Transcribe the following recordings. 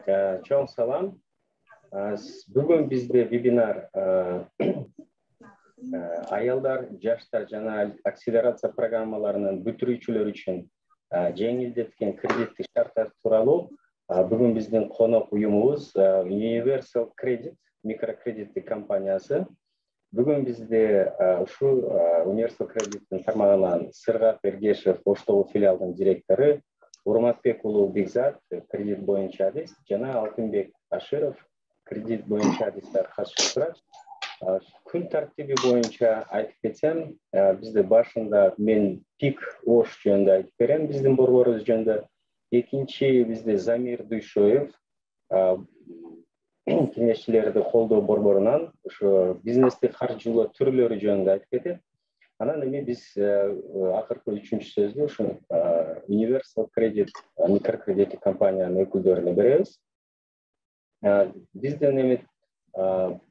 Чоң салам. Бүгін бізде вебинар аялдар, жаштар жана акселерация программаларынын бүтүрүүчүлөр үчүн жеңилдеткен кредиттик шарттар тууралуу. Бүгүн биздин конок уюмубуз Universal Credit микрокредиттик компаниясы. Бүгүн бизде ушу Universal Credit'ин тармагынан Сыргак Эргешев Оштогу филиалдын директору, Урматбек уулу Бекзат кредит боюнча адис жана Алтынбек Аширов кредит боюнча адистер катышып турат. Күн тартиби боюнча айтып кетсем, бизде башында мен пик ош жөнүндө айтып берем, биздин борборубуз жөнүндө. Экинчи бизде Замир Дуйшоев кеңешчилерди колдоо борборунан ошо бизнестик каржылоо түрлөрү жөнүндө айтып кетет. Анан эми биз акыркы үчүнчү сөздү ушу Universal Credit микрокредиттик компаниянын өкүлдөрүнө беребиз. Бизден эми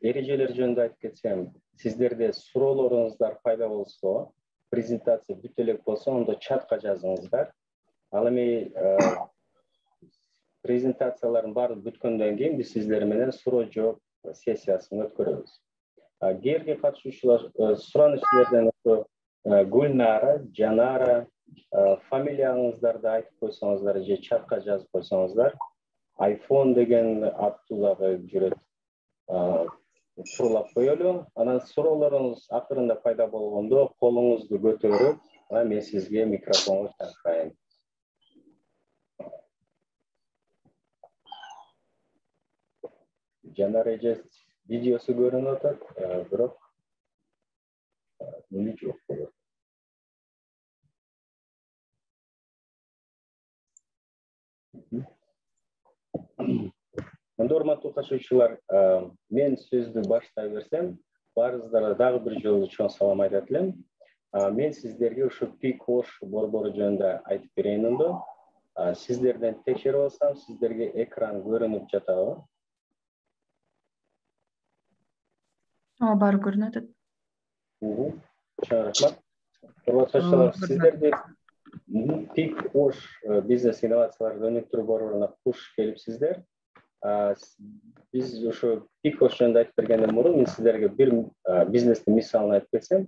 эрежелер жөнүндө айтып кетсем, сиздерде суроолоруңуздар пайда болсо, презентация бүт элек болсо, ондо чатка жазыңыздар. Ал эми презентациялардын баары бүткөндөн кийин биз сиздер менен суроо жооп сессиясын өткөрөбүз. Кээинки катышуучулар сураныч силерден Гүлнара, Жанара, фамилияңыздарды айтып койсоңуздар же чатка жазып койсоңуздар. iPhone деген аттуулары жүрөт. Сурулап коелу. Анан суроолоруңуз акырында пайда болгондо колуңузду көтөрүп, мен сизге микрофонго чакырайын. Жанар эже видеосу көрүнүп атат, бирок эмне жок болот. Урматтуу катышуучулар, мен сөздү баштай берсем, баарыңыздарга дагы бир жолу чоң салам айтат элем. Мен сиздерге ушу пик ош борбору жөнүндө айтып берейин ондо. Сиздерден текшерип алсам, сиздерге экран көрүнүп жатабы? Баары көрүнүп атат. Чоң рахмат. Сиздерде пик ош бизнес инновацияларды өнүктүрүү борборуна куш келипсиздер. Биз ошо пик ош жөнүндө айтып бергенден мурун мен сиздерге бир бизнестин мисалын айтып кетсем.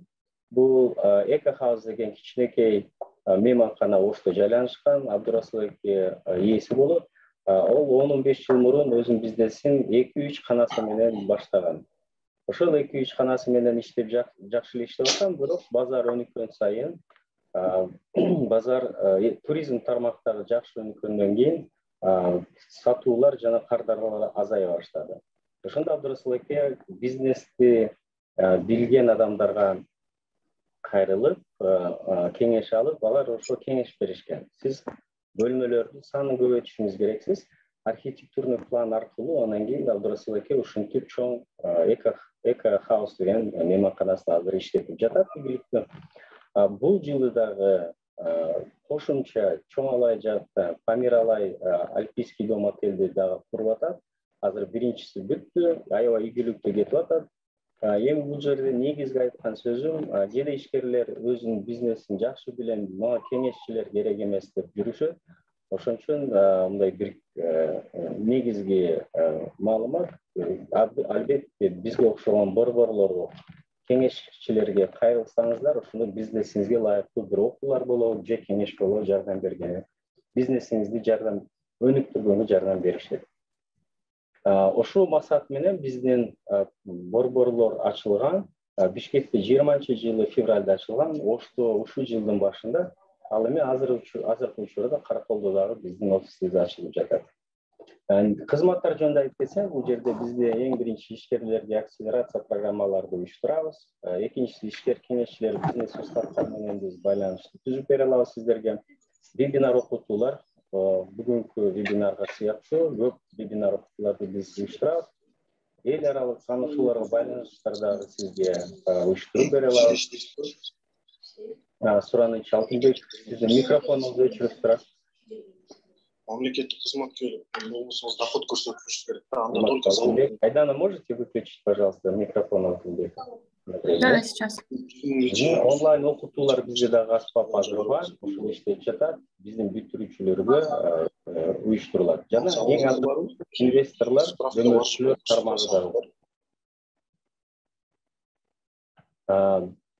Бул Эко Хаус деген кичинекей мейманкана Ошто жайланышкан, Абдурасуловке ээси болот. Ол 15 жыл мурун өзүнүн бизнесин 2-3 канасы менен баштаган. Ошол 2-3 канасы менен иштеп жакшы эле иштеп аткан, бирок базар өнүккөн сайын, базар туризм тармактары жакшы өнүккөндөн кийин сатуулар жана кардарлар азая баштады. Ошондо Абдурасуловке бизнести билген адамдарга кайрылып, кеңеш алып, алар ошо кеңеш беришкен. Сиз бөлмөлөрдүн санын көбөйтүшүңүз керексиз. Архитектурный план аркылуу анан кийин Абдурасуловке ушинтип чоң Эко Хаус деген мейманканасын азыр иштетип жатат ийгиликтүү. Бул жылы дагы кошумча Чоң Алай жакта Памир Алай Альпийский дом отельди дагы куруп атат. Азыр биринчиси бүттү, аябай ийгиликтүү кетип атат. Эми бул жерде негизги айткан сөзүм, жеде ишкерлер өзүнүн бизнесин жакшы билем, мага кеңешчилер керек эмес деп жүрүшөт. Ошон үчүн мындай бир негизги маалымат, албетте бизге окшогон борборлорго, кеңешчилерге кайрылсаңыздар, ошондо бизнесиңизге лайыктуу бир окуулар болобу, же кеңеш болобу жардам берген, бизнесиңизди өнүктүргөнгө жардам беришет. Ошол максат менен биздин борборлор ачылган. Бишкекте 20-жылы февралда ачылган, Ошто ушул жылдын башында. Ал эми азыркы учурда Караколдо дагы биздин офисибиз ачылып жатат. Кызматтар жөнүндө айтып кетсем, бул жерде бизде эң биринчи ишкерлерге акселерация программаларды уюштурабыз. Экинчиси ишкер кеңешчилер бизнес устаттар менен биз байланышты түзүп бере алабыз сиздерге. Вебинар окутуулар, бүгүнкү вебинарга сыяктуу көп вебинар окутууларды биз уюштурабыз. Эл аралык таанышууларга байланыштар дагы сизге уюштуруп бере алабыз. Сураныч Алтынбек, сиздин микрофонуңузду өчүрүп турат. Мамлекеттик кызматкер болсоңуз доход көрсөтүш керек. Анда только залог. Айдана, можете выключить, пожалуйста, микрофон Алтынбек? Да, сейчас. Онлайн окутуулар бизде дагы аспап азыр бар, ошол иштеп жатат. Биздин бүтүрүүчүлөргө uyuштурулат. Жана эң алдыда инвесторлор, дөмөрчүлөр тармагы да бар.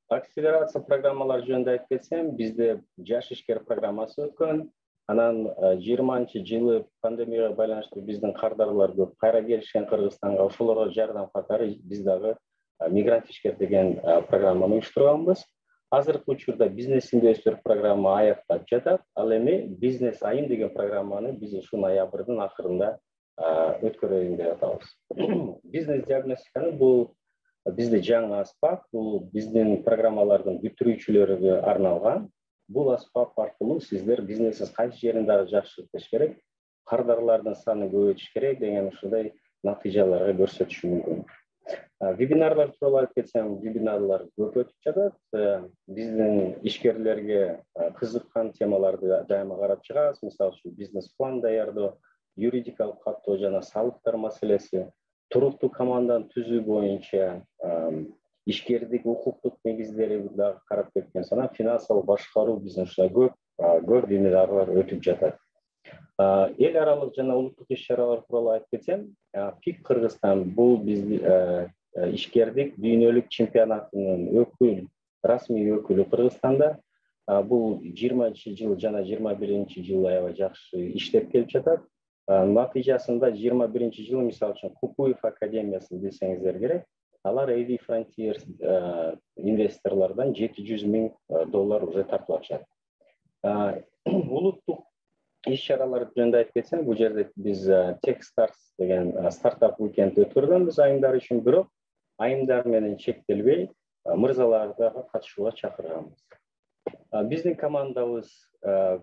Акселерация программалар жөнүндө айтып кетсем, бизде жаш ишкер программасы өткөн. Анан 20-жылы пандемияга байланыштуу биздин кардарлар көп кайра келишкен Кыргызстанга, ошолорго жардам катары биз дагы мигрант ишкер деген программаны уюштурганбыз. Азыркы учурда бизнес инвестор программа аяктап жатат. Ал эми бизнес айым деген программаны биз ушу ноябрдын акырында өткөрөйүн деп атабыз. Бизнес диагностиканы бул бизде жаңы аспап, бул биздин программалардын бүтүрүүчүлөрүгө арналган. Бул аспап аркылуу сиздер бизнесиңиз кайсы жерин дагы жакшыртыш керек, кардарлардын санын көбөйтүш керек деген ушундай натыйжаларга көрсөтүш мүмкүн. Вебинарлар тууралуу айтып кетсем, вебинарлар көп өтүп жатат. Биздин ишкерлерге кызыккан темаларды дайыма карап чыгабыз. Мисалы үчүн бизнес план даярдоо, юридикалык каттоо жана салыктар маселеси, туруктуу команданы түзүү боюнча ишкердик укуктук негиздери дагы карап кеткен санаа, финансылык башкаруу биздин ушундай көп вебинарлар өтүп жатат. Эл аралык жана улуттук иш-чаралар тууралуу айтып кетсем, ПИК Кыргызстан бул биздин ишкердик дүйнөлүк чемпионатынын расмий өкүлү Кыргызстанда. Бул 20-жыл жана 21-жыл аябай жакшы иштеп келип жатат. Натыйжасында 21-жылы мисалы үчүн Кукуев академиясын билсеңиздер керек. Алар AV Frontiers инвесторлордон $700,000 уже тартып алышат. Улуттук иш-чаралар жөнүндө айтып кетсем, бул жерде биз Techstars деген стартап уикенд өткөргөнбүз айымдар үчүн, бирок айымдар менен чектелбей, мырзаларды дагы катышууга чакырганбыз. Биздин командабыз 3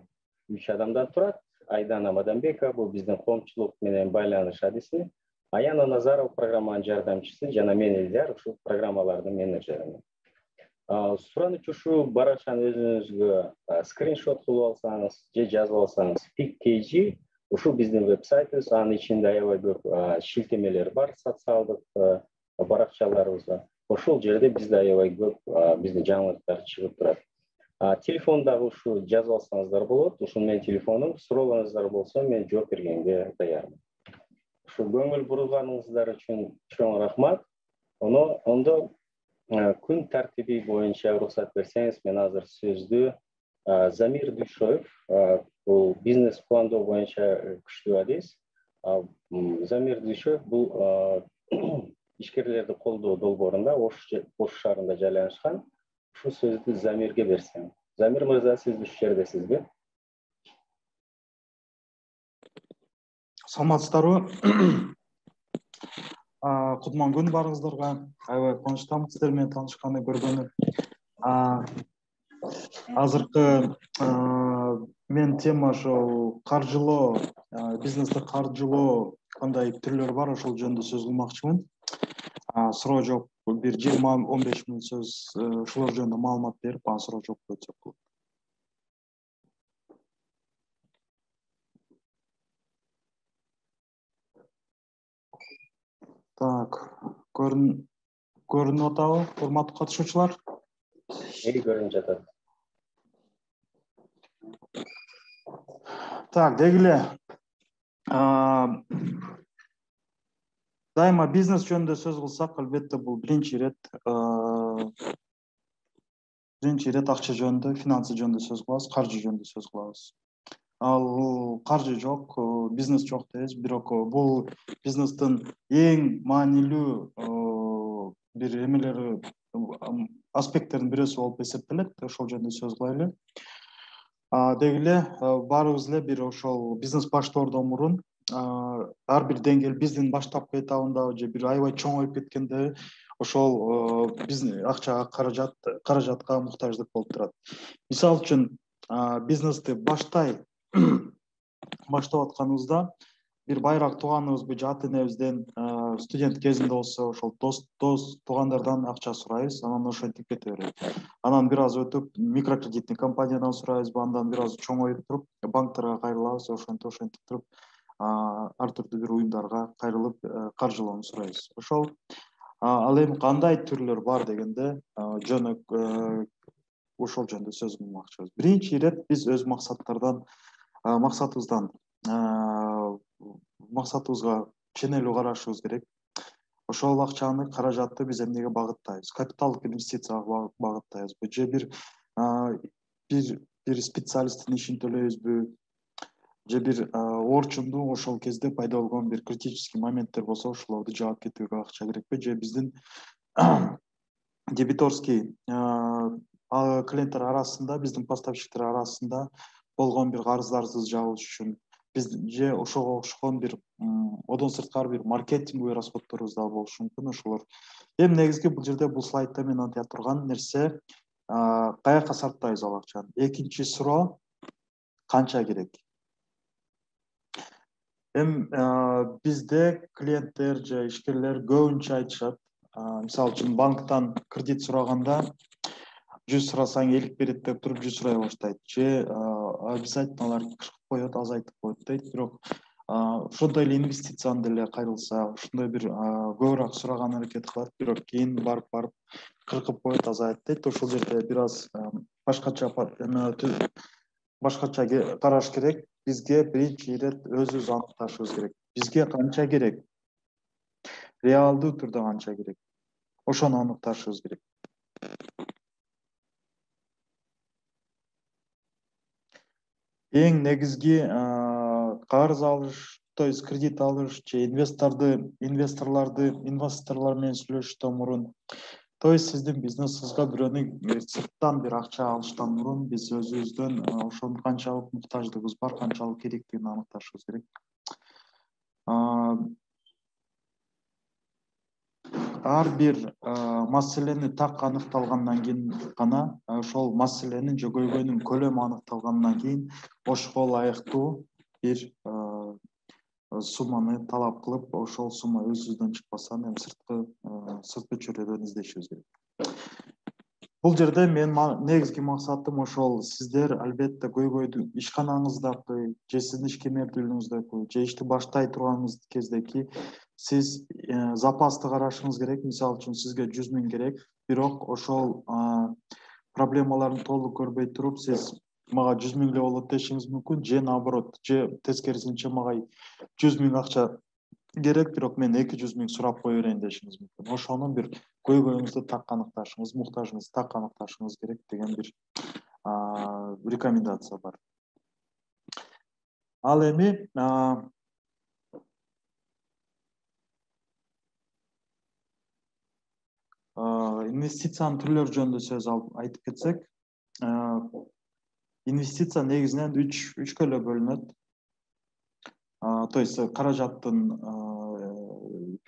адамдан турат. Айдана Мадамбекова бул биздин коомчулук менен байланыш адиси, Аяна Назарова программанын жардамчысы жана мен Элдар ушул программалардын менеджерімін. Сураныч ушу баракчаны өзүңүзгө скриншот кылып алсаңыз же жазып алсаңыз, PIK.KG ушу биздин вебсайтыбыз, анын ичинде аябай көп шилтемелер бар социалдык баракчаларыбызда. Ошол жерде бизде аябай көп биздин жаңылыктар чыгып турат. Телефондагы ушу жазып алсаңыздар болот. Ушул менин телефонум, суроолоруңуздар болсо мен жооп бергенге даярмын. Ушу көңүл бурганыңыздар үчүн чоң рахмат. Ондо күн тартиби боюнча уруксат берсеңиз, мен азыр сөздү Замир Дүйшоев, бул бизнес пландоо боюнча күчтүү адис. Замир Дүйшоев бул ишкерлерди колдоо долбоорунда Ош шаарында жайланышкан. Ушул сөздү Замирге берсем. Замир мырза, сиз ушул жердесизби? Саламатсыздарбы? Кутман күн барыңыздарга. Аябай кубанычтамын сиздер менен таанышканды көргөнү. Азыркы мен тема ошол каржылоо, бизнести каржылоо кандай түрлөрү бар, ошол жөнүндө сөз кылмакчымын. Суроо жооп бир 20-15 мүнөт сөз ушулар жөнүндө маалымат берип, анан суроо жооп өтсөк болот. Так, көрүнүп атабы, урматтуу катышуучулар? Көрүнүп жатат. Так, деги эле дайыма бизнес жөнүндө сөз кылсак, албетте бул биринчи ирет акча жөнүндө, финансы жөнүндө сөз кылабыз, каржы жөнүндө сөз кылабыз. Ал каржы жок, бизнес жок дейбиз, бирок бул бизнестин эң маанилүү бир эмелери, аспекттердин бирөөсү болуп эсептелет. Ошол жөнүндө сөз кылайлы. Деги эле баарыбыз эле бир ошол бизнес баштоодон мурун ар бир деңгээл биздин баштапкы этабында же бир аябай чоңоюп кеткенде ошол биздин акчага, каражатка муктаждык болуп турат. Мисалы үчүн бизнести баштап атканыбызда бир байыраак тууганыбызбы же ата энебизден студент кезинде болсо ошол дос туугандардан акча сурайбыз, анан ошентип кете берет. Анан бир аз өтүп микрокредитный компаниядан сурайбызбы, андан бир аз чоңоюп туруп банктарга кайрылабыз, ошентип туруп ар түрдүү бир уюмдарга кайрылып каржылоону сурайбыз. Ошол ал эми кандай түрлөр бар дегенде ошол жөнүндө сөз кылмакчыбыз. Биринчи ирет биз өз максатыбыздан максатыбызга ченелүү карашыбыз керек. Ошол акчаны, каражатты биз эмнеге багыттайбыз? Капиталдык инвестицияга багыттайбызбы же бир специалисттин ишин төлөйбүзбү же бир орчунду ошол кезде пайда болгон бир критический моменттер болсо ошолорду жаап кетүүгө акча керекпи же биздин дебиторский клиенттер арасында, биздин поставщиктер арасында болгон бир карыздарды жабыш үчүн биз же ошого окшогон бир одон сырткары бир маркетингдүү расходторубуз да болушу мүмкүн. Ошолор эми негизги бул жерде бул слайдда мен антия турган нерсе каяка сарптайбыз ал акчаны. Экинчи суроо канча керек? Эми бизде клиенттер же ишкерлер көбүнчө айтышат. Мисалы үчүн банктан кредит сураганда 100 сурасаң 50 берет деп туруп 100 сурай баштайт. Же обязательно алар кыркып коет, азайтып коет дейт. Бирок ошондой эле инвестицияны деле кайрылса, ошондой бир көбүрөөк сураган аракет кылат, бирок кийин барып кыркып коет, азайтат дейт. Ошол жерде бир аз башкача караш керек. Бизге биринчи ирет өзүбүз аныкташыбыз керек. Бизге канча керек? Реалдуу түрдө канча керек? Ошону аныкташыбыз керек. Эң негизги карыз алыш, то есть кредит алыш же инвесторлор менен сүйлөшүштөн мурун, то есть сиздин бизнесиңизге бирөөнү сырттан бир акча алыштан мурун биз өзүбүздөн ошонун канчалык муктаждыгыбыз бар, канчалык керектигин аныкташыбыз керек. Ар бир маселени так аныкталгандан кийин гана, ошол маселенин же көйгөйнүн көлөмү аныкталгандан кийин ошого ылайыктуу бир сумманы талап кылып, ошол сумма өзүбүздөн чыкпаса, эми сырткы чөйрөдөн издешибиз керек. Бул жерде мен негизги максатым ошол сиздер албетте көйгөйдү ишканаңыздагы же сиздин ишкемердүүлүгүңүздөгү же ишти баштай турганыңыз кездеки сиз запасты карашыңыз керек. Мисалы үчүн сизге 100 000 керек, бирок ошол проблемаларын толук көрбөй туруп сиз мага 100 000 эле болот дешиңиз мүмкүн, же наоборот, же тескерисинче мага 100 000 акча керек, бирок мен 200 000 сурап кое берейин дешиңиз мүмкүн. Ошонун бир көйгөйүңүздү так аныкташыңыз, муктажыңызды так аныкташыңыз керек деген бир рекомендация бар. Ал эми инвестициянын түрлөрү жөнүндө сөз айтып кетсек, инвестиция негизинен үчкө эле бөлүнөт. То есть каражаттын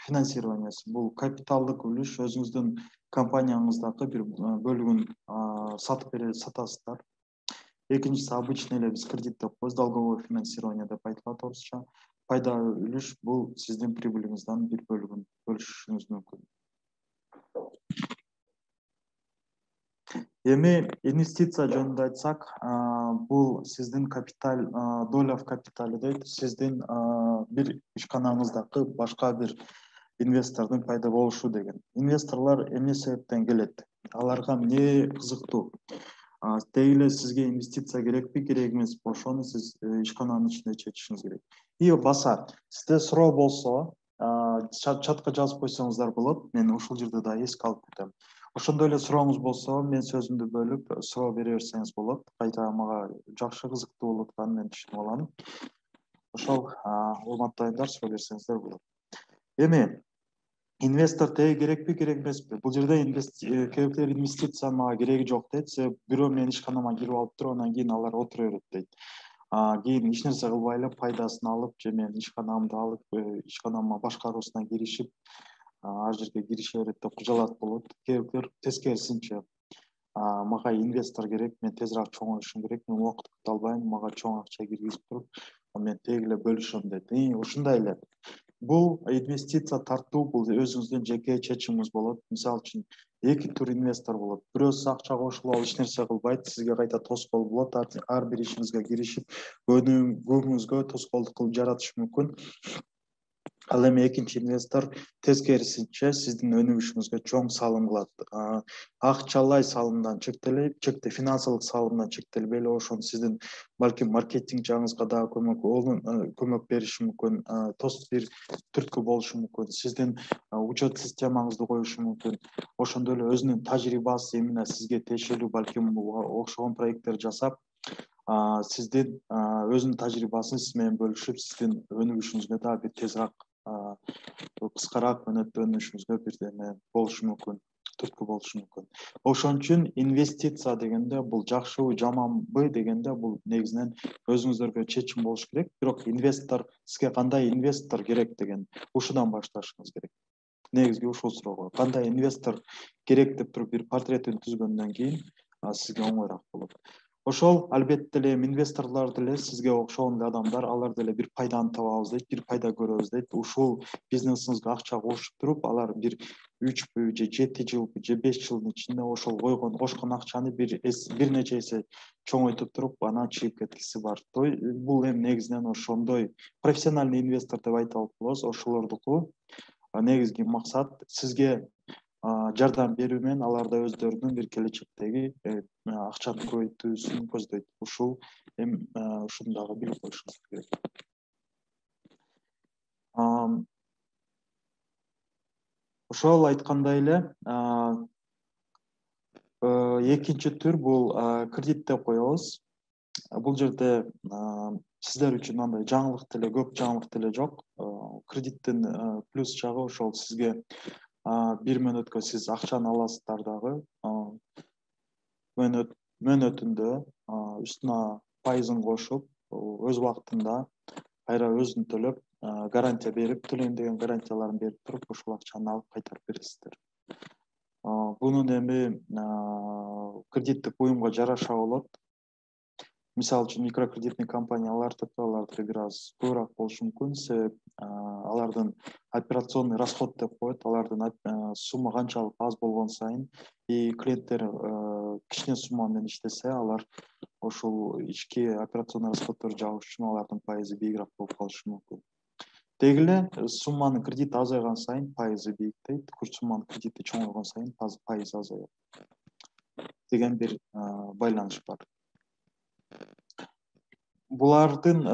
финансированиясы, бул капиталдык үлүш, өзүңүздүн компанияңыздагы бир бөлүгүн сатасыздар. Экинчиси обычный эле биз кредит деп коебуз, долговое финансирование деп айтылат орусча. Пайдалуу үлүш, бул сиздин прибылиңиздин бир бөлүгүн бөлүшүшүңүз мүмкүн. Эми инвестиция жөнүндө айтсак, бул сиздин капитал, доля в капитале дейт. Сиздин бир ишканаңыздагы башка бир инвестордун пайда болушу деген. Инвесторлор эмне себептен келет? Аларга эмне кызыктуу? Теги эле сизге инвестиция керекпи, керек эмеспи? Ошону сиз ишкананын ичинде чечишиңиз керек. И баса, сизде суроо болсо, чатка жазып койсоңуздар болот. Мен ушул жерде да эске алып кетем. Ошондой эле сурооңуз болсо, мен сөзүмдү бөлүп, суроо бере берсеңиз болот. Кайта мага жакшы кызыктуу болуп атканын мен түшүнүп алам. Ошол урматтуу айымдар, суроо берсеңиздер болот. Эми инвестор теги керекпи, керек эмеспи? Бул жерде кээбирдер инвестициянын мага кереги жок дейт. Себеби бирөө менин ишканама кирип алып туруп, анан кийин алар отура берет дейт. Кийин эч нерсе кылбай эле пайдасын алып, же менин ишканамды алып, ишканама башкаруусуна киришип, ар жерге кирише берет деп кыжалат болот. Кээбирдер тескерисинче, мага инвестор керек, мен тезирээк чоңоюшум керек, мен убакыт күтө албайм, мага чоң акча киргизип туруп, мен теги эле бөлүшөм дейт. Ушундай эле. Бул инвестиция тартуу, бул өзүңүздүн жеке чечимиңиз болот. Мисалы үчүн, эки тур инвестор болот. Бирөөсү акча кошулуп алып эч нерсе кылбайт, сизге кайта тоскоол болот. Ар бир ишиңизге киришип, өнүгүүңүзгө тоскоолдук кылып жаратышы мүмкүн. Ал эми экинчи инвестор тескерисинче сиздин өнүгүшүңүзгө чоң салым кылат. Акчалай салымдан финансылык салымдан чектелбей эле ошону сиздин балким маркетинг жагыңызга дагы көмөк бериши мүмкүн, бир түрткү болушу мүмкүн, сиздин учет системаңызды коюшу мүмкүн. Ошондой эле өзүнүн тажрыйбасы эмне сизге тиешелүү балким окшогон проекттер жасап, сиздин өзүнүн тажрыйбасын сиз менен бөлүшүп, сиздин өнүгүшүңүзгө дагы бир тезирээк кыскараак мөөнөттө өнүгүшүңүзгө бирдеме болушу мүмкүн, түрткү болушу мүмкүн. Ошон үчүн инвестиция дегенде бул жакшыбы, жаманбы дегенде бул негизинен өзүңүздөргө чечим болуш керек. Бирок сизге кандай инвестор керек деген ушудан башташыңыз керек. Негизги ушул суроого кандай инвестор керек деп туруп бир портретин түзгөндөн кийин сизге оңоюраак болот. Ошол албетте эле инвесторлор деле сизге окшогон адамдар, алар деле бир пайданы табабыз дейт, бир пайда көрөбүз дейт. Ушул бизнесиңизге акча кошуп туруп, алар бир 3 же 7 жылбы же 5 жылдын ичинде ошол кошкон акчаны бир нече эсе чоңойтуп туруп, анан чыгып кеткиси бар. Бул эми негизинен ошондой профессиональный инвестор деп айта болобуз. Ошолордуку негизги максат сизге жардам берүү менен аларда өздөрүнүн бир келечектеги акчаны көбөйтүүсүн көздөйт. Ушул эми ушуну дагы билип коюшуңуз керек. Ошол айткандай эле экинчи түр бул кредит деп коебуз. Бул жерде сиздер үчүн андай жаңылык деле көп жаңылык деле жок. Кредиттин плюс жагы ошол сизге бир мөөнөткө сиз акчаны аласыздар дагы мөөнөтүндө үстүнө пайызын кошуп, өз убактында кайра өзүн төлөп, гарантия берип, төлөйм деген гарантияларын берип туруп, ошол акчаны алып кайтарып бересиздер. Бунун эми кредиттик буюмга жараша болот. Мисалы үчүн микрокредитный компанияларды бир аз көбүрөөк болушу мүмкүн, себеп алардын операционный расход деп коет, алардын сумма канчалык аз болгон сайын и клиенттер кичине сумма менен иштесе, алар ошол ички операционный расходдорду жабыш үчүн алардын пайызы бийигирээк болуп калышы мүмкүн. Деги эле сумманын кредити азайган сайын пайызы бийиктейт, сумманын кредити чоңойгон сайын пайызы азаят деген бир байланыш бар. Булардын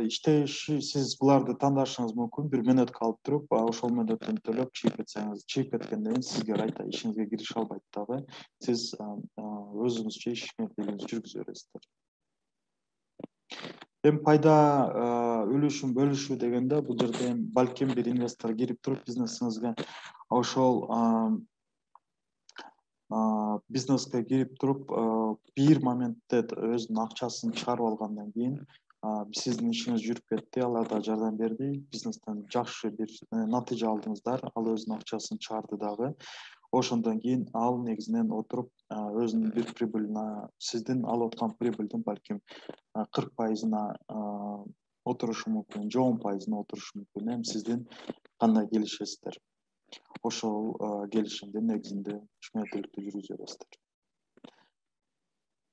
иштеши, сиз буларды тандашыңыз мүмкүн, бир мөөнөткө алып туруп, ошол мөөнөттөн төлөп чыгып чыгып кеткенден кийин сизге айта ишиңизге кирише албайт дагы, сиз өзүңүзчө ишмердүүлүгүңүздү жүргүзө бересиздер. Эми пайда үлүшүн бөлүшүү дегенде бул жерде балким бир инвестор кирип туруп бизнесиңизге ошол бизнеске кирип туруп бир моментте өзүнүн акчасын чыгарып алгандан кийин сиздин ишиңиз жүрүп кетти, алар да жардам берди, бизнестен жакшы бир натыйжа алдыңыздар, ал өзүнүн акчасын чыгарды дагы. Ошондон кийин ал негизинен отуруп өзүнүн бир прибылына, сиздин алып аткан прибылдин балким 40%-на отурушу мүмкүн, же 10%-на отурушу мүмкүн. Эми сиздин кандай келишесиздер? Ошол келишимдин негизинде ишмердүүлүктү жүргүзө бересиздер.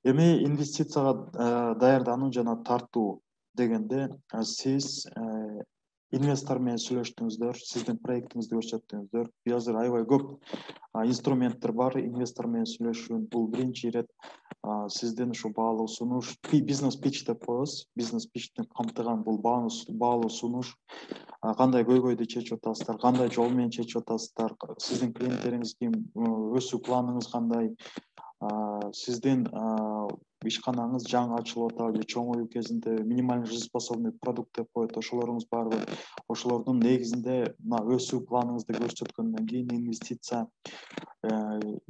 Эми инвестицияга даярдануу жана тартуу дегенде сиз инвестор менен сүйлөштүңүздөр, сиздин проектиңизди көрсөттүңүздөр. Азыр аябай көп инструменттер бар инвестор менен сүйлөшүүнүн. Бул биринчи ирет сиздин ушу баалуу сунуш, бизнес pitch деп коебуз. Бизнес pitchти камтыган бул баалуу сунуш, кандай көйгөйдү чечип атасыздар, кандай жол менен чечип атасыздар, сиздин клиенттериңиз ким, өсүү планыңыз кандай, сиздин ишканаңыз жаңы ачылып атабы же чоңоюу кезинде минимально жизнеспособный продукт деп коет, ошолоруңуз барбы, ошолордун негизинде мына өсүү планыңызды көрсөткөндөн кийин инвестиция,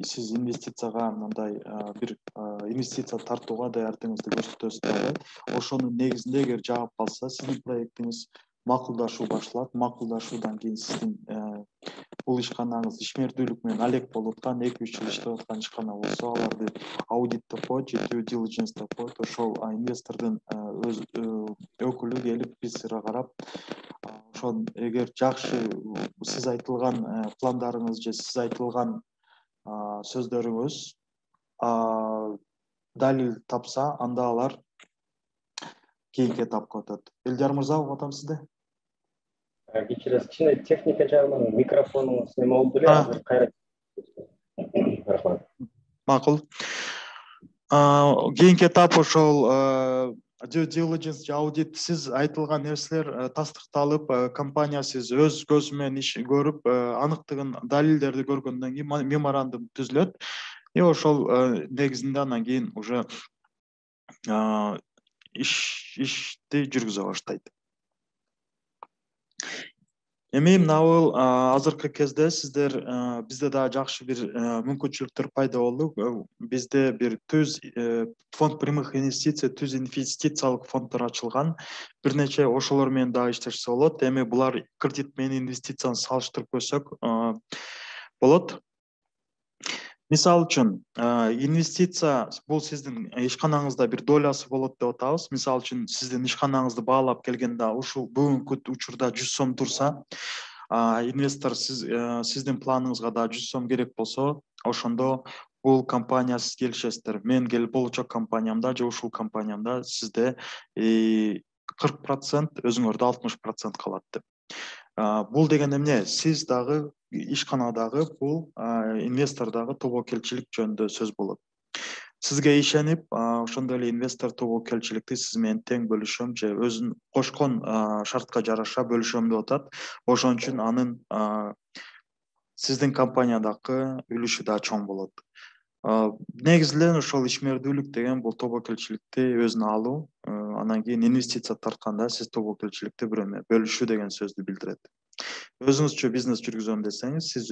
сиз инвестицияга мындай бир инвестиция тартууга даярдыгыңызды көрсөтөсүз дагы. Ошонун негизинде эгер жаап калса сиздин проектиңиз, макулдашуу башталат. Макулдашуудан кийин сиздин бул ишканаңыз ишмердүүлүк менен алек болуп аткан 2-3 жыл иштеп аткан ишкана болсо, аларды аудит деп коет, же due diligence деп коет. Ошол инвестордун өз өкүлү келип бизге карап, ошол эгер жакшы сиз айтылган пландарыңыз же сиз айтылган сөздөрүңүз далил тапса, анда алар кийинки этапка өтөт. Элдияр мырза, угуп атам сизди? кичине техника жагынан микрофонуңуз неме болду эле, азыр кайра. Рахмат. Макул. Кийинки этап ошол due diligence, аудит, сиз айтылган нерселер тастыкталып, компания сиз өз көзү менен иш көрүп, аныктыгын, далилдерди көргөндөн кийин меморандум түзүлөт. Ошол негизинде анан кийин уже ишти жүргүзө баштайт. Эми мынабул азыркы кезде сиздер бизде да жакшы бир мүмкүнчүлүктөр пайда болду. Бизде бир түз фонд прямых инвестиций, түз инвестициялык фонддор ачылган. Бир нече ошолор менен да иштешсе болот. Эми булар кредит менен инвестицияны салыштырып көрсөк болот. Мисал үчүн, инвестиция бул сиздин ишканаңызда бир долясы болот деп атабыз. Мисал үчүн, сиздин ишканаңызды баалап келгенде, ушул бүгүнкү учурда 100 сом турса, инвестор сиздин планыңызга да 100 сом керек болсо, ошондо бул компания сиз келишесиздер. Мен болочок компаниямда же ушул компаниямда сизде 40%, өзүңөрдө 60% калат деп. Бул деген эмне? Сиз дагы ишканадагы бул инвестордагы тобокелчилик жөнүндө сөз болот. Сизге ишенип, ошондой эле инвестор тобокелчиликти сиз менен тең бөлүшөм же өзүнүн кошкон шартка жараша бөлүшөм деп атат. Ошон үчүн анын сиздин компаниядагы үлүшү да чоң болот. Негизи эле ошол ишмердүүлүк деген бул тобокелчиликти өзүнө алуу, анан кийин инвестиция тартканда сиз тобокелчиликти бирөө бөлүшүү деген сөздү билдирет. Өзүңүзчө бизнес жүргүзөм десеңиз, сиз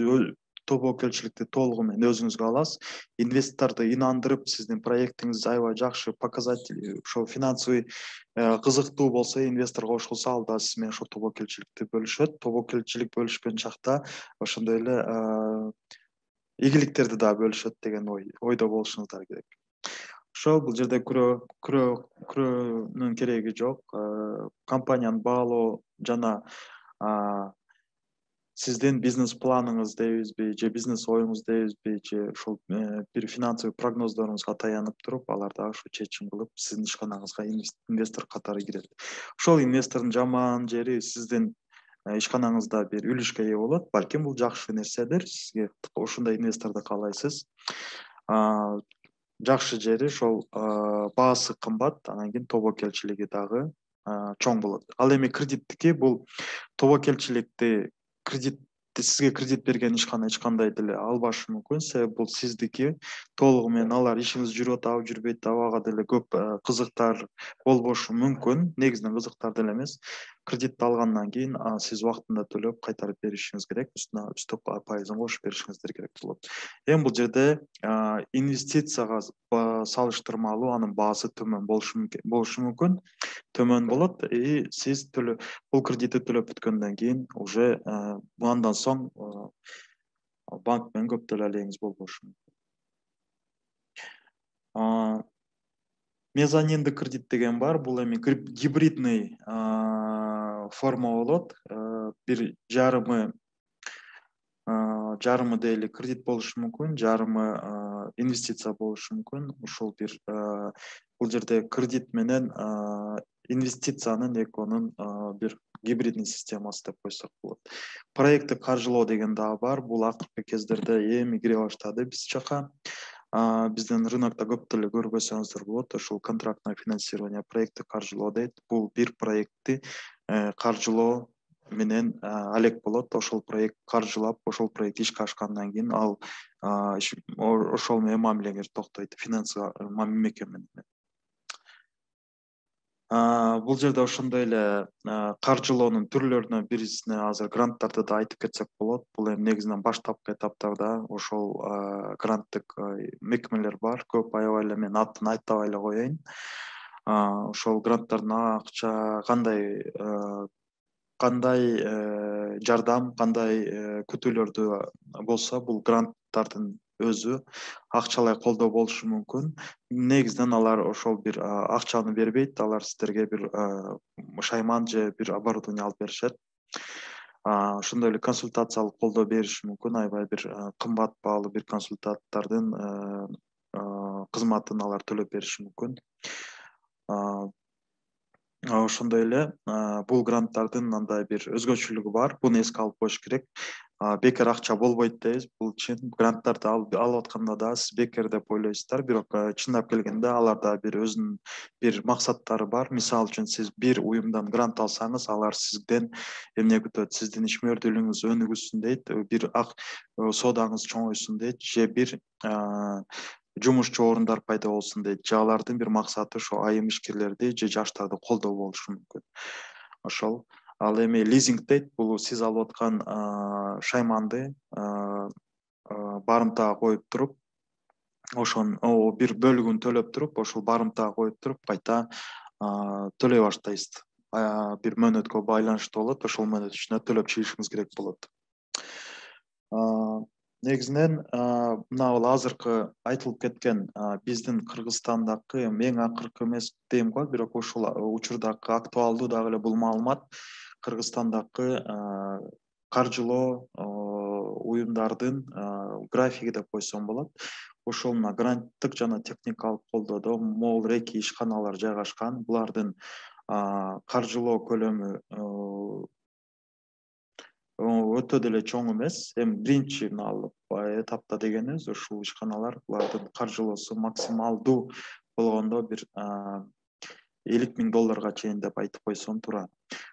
тобокелчиликти толугу менен өзүңүзгө аласыз. Инвесторду инандырып, сиздин проектиңиз аябай жакшы показатель, ошол финансовый кызыктуу болсо, инвестор кошулса, ал да сиз менен ошол тобокелчиликти бөлүшөт. Тобокелчилик бөлүшкөн чакта ошондой эле ийгиликтерди да бөлүшөт деген ойдо болушуңуздар керек. Ошол бул жерде күрөөнүн кереги жок. Компанияны баалоо жана сиздин бизнес планыңыз дейбизби, же бизнес оюңуз дейбизби, же ошол бир финансовый прогноздоруңузга таянып туруп, алар дагы ошо чечим кылып, сиздин ишканаңызга инвестор катары кирет. Ошол инвестордун жаман жери сиздин ишканаңызда бир үлүшкө ээ болот. Балким бул жакшы нерседир, сизге ошондой инвесторду каалайсыз. Жакшы жери ошол баасы кымбат, анан кийин тобокелчилиги дагы чоң болот. Ал эми кредиттики бул тобокелчиликти сизге кредит берген ишкана эч кандай деле албашы мүмкүн. Себеби бул сиздики. Толугу менен алар ишиңиз жүрүп атабы, жүрбөйт атабы, ага деле көп кызыктар болбошу мүмкүн. Негизинен кызыктар деле эмес. Кредитти алгандан кийин сиз убактында төлөп кайтарып беришиңиз керек. Үстүнө пайызын кошуп беришиңиздер керек болот. Эми бул жерде инвестицияга салыштырмалуу анын баасы төмөн болушу мүмкүн. Төмөн болот. Сиз бул кредитти төлөп бүткөндөн кийин уже андан соң банк менен көп деле алегиңиз болбошу мүмкүн. Мезониндик кредит деген бар. Бул эми гибридный форма болот. Бир жарымы дейли кредит болушу мүмкүн, жарымы инвестиция болушу мүмкүн. Ушул бул жерде кредит менен инвестициянын экөөнүн бир гибридный системасы деп койсок болот. Проекти каржылоо деген дагы бар. Бул акыркы кездерде эми кире баштады биз жака. Биздин рынокто көп деле көрбөсөңүздөр болот. Ошол контрактное финансирование, проекти каржылоо дейт. Бул бир проектти каржылоо менен алек болот. Ошол проект каржылап, ошол проект ишке ашкандан кийин ал ошол менен мамилеңиз токтойт, финансовый мекеме менен. Бул жерде ошондой эле каржылоонун түрлөрүнөн бирисине азыр гранттарды да айтып кетсек болот. Бул эми негизинен баштапкы этаптарда ошол гранттык мекемелер бар. Көп аябай эле мен атын айтпай эле коеюн. Ошол гранттардын акча кандай жардам, кандай күтүүлөрдү болсо, бул гранттардын өзү акчалай колдоо болушу мүмкүн. Негизинен алар ошол бир акчаны бербейт, алар сиздерге бир шайман же бир оборудование алып беришет. Ошондой эле консультациялык колдоо бериши мүмкүн, аябай бир кымбат баалуу бир консультанттардын кызматын алар төлөп бериши мүмкүн. ошондой эле бул гранттардын андай бир өзгөчөлүгү бар. Буну эске алып коюш керек. Бекер акча болбойт дейбиз. Бул чын. Гранттарды алып атканда да сиз бекер деп ойлойсуздар, бирок чындап келгенде аларда бир өзүнүн бир максаттары бар. Мисалы үчүн сиз бир уюмдан грант алсаңыз, алар сизден эмне күтөт? Сиздин ишмердүүлүгүңүз өнүгүсүн дейт, бир соодаңыз чоңойсун дейт, же бир жумушчу орундар пайда болсун дейт. Же алардын бир максаты ошо айым ишкерлерди же жаштарды колдоо болушу мүмкүн. Ошол. Ал эми лизинг дейт, бул сиз алып аткан шайманды барымтага коюп туруп, ошон бир бөлүгүн төлөп туруп, ошол барымтага коюп туруп, кайта төлөй баштайсыз. Бир мөөнөткө байланыштуу болот, ошол мөөнөт ичинде төлөп чыгышыңыз керек болот. Негизинен мына азыркы айтылып кеткен биздин Кыргызстандагы эң акыркы эмес дейм го, бирок ушул учурдагы актуалдуу дагы эле бул маалымат Кыргызстандагы каржылоо уюмдардын графиги деп койсом болот. Ошол мына гранттык жана техникалык колдоодо могул реки ишканалар жайгашкан. Булардын каржылоо көлөмү өтө деле чоң эмес. Эми биринчи этапта дегенибиз ушул ишканалар, булардын каржылоосу максималдуу болгондо бир $50,000 чейин деп айтып койсом туура.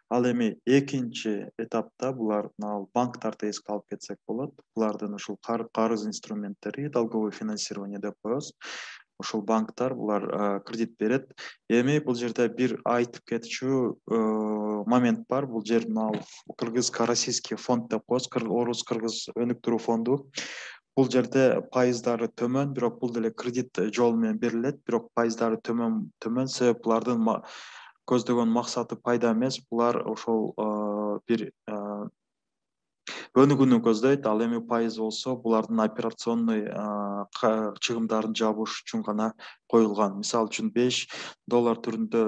Ал эми экинчи этапта булар банктарды эске алып кетсек болот. Булардын ушул карыз инструменттери, долговое финансирование деп коебуз. Ошол банктар булар кредит берет. Эми бул жерде бир айтып кетчү момент бар. Бул жер кыргызско-российский фонд деп коебуз, орус-кыргыз өнүктүрүү фонду. Бул жерде пайыздары төмөн, бирок бул деле кредит жолу менен берилет, бирок пайыздары төмөн, себеп булардын көздөгөн максаты пайда эмес, булар ошол бир өнүгүүнү көздөйт. Ал эми пайыз болсо, булардын операционный чыгымдарын жабыш үчүн гана коюлган. Мисалы үчүн $5 түрүндө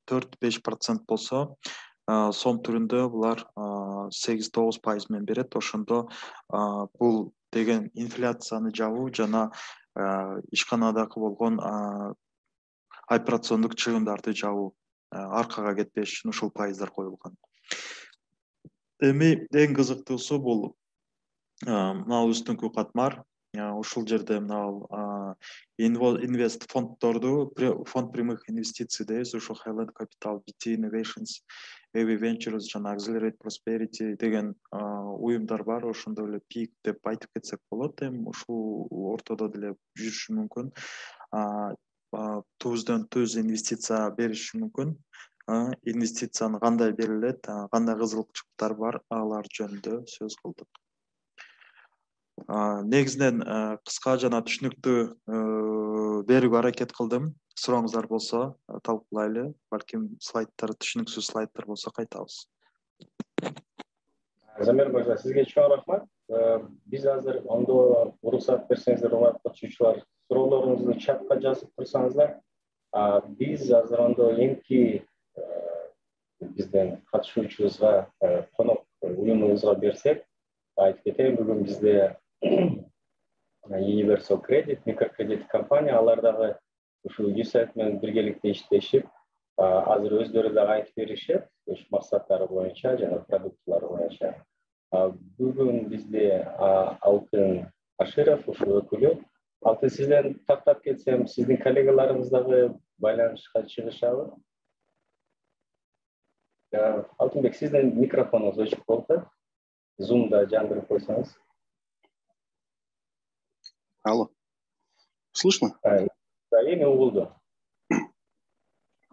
4-5% болсо, сом түрүндө булар 8-9% менен берет. Ошондо бул деген инфляцияны жабуу жана ишканадагы болгон операциондук чыгымдарды жабуу аркага кетпеш үчүн ушул пайыздар коюлган. Эми эң кызыктуусу бул мына үстүңкү катмар. Ушул жерде мына инвест фонддорду, фонд прямых инвестиций дейбиз, ушул Highland Capital, BT Innovations, EV Ventures жана Accelerate Prosperity деген уюмдар бар. Ошондой эле PIC деп айтып кетсек болот. Эми ушул ортодо деле жүрүшү мүмкүн. Түздөн түз инвестиция бериши мүмкүн. Инвестицияны кандай берилет, кандай кызыкчылыктар бар, алар жөнүндө сөз кылдык. Негизинен кыска жана түшүнүктүү берүүгө аракет кылдым. Сурооңуздар болсо талкуулайлы. Балким слайдтар, түшүнүксүз слайдтар болсо кайтабыз. Замир мырза, сизге чоң рахмат. Биз азыр ондо уруксат берсеңиздер, урматтуу катышуучулар, суроолоруңузду чатка жазып турсаңыздар, биз азыр ондо эмки бизден катышуучубузга, конок уюмубузга берсек, айтып кетейин, бүгүн бизде Universal Credit, микрокредит компания, алар дагы ушул USAID менен биргеликте иштешип, азыр өздөрү дагы айтып беришет, ушу максаттары боюнча жана продуктылары боюнча. Бүгүн бизде Алтын Аширов, ушул өкүлү. Алтын, сизден тактап кетсем, сиздин коллегаларыңыз дагы байланышка чыгышабы? Алтынбек, сиздин микрофонуңуз өчүк болду. Zoom'да жандырып койсоңуз. Алло. Слышно? Эми угулду.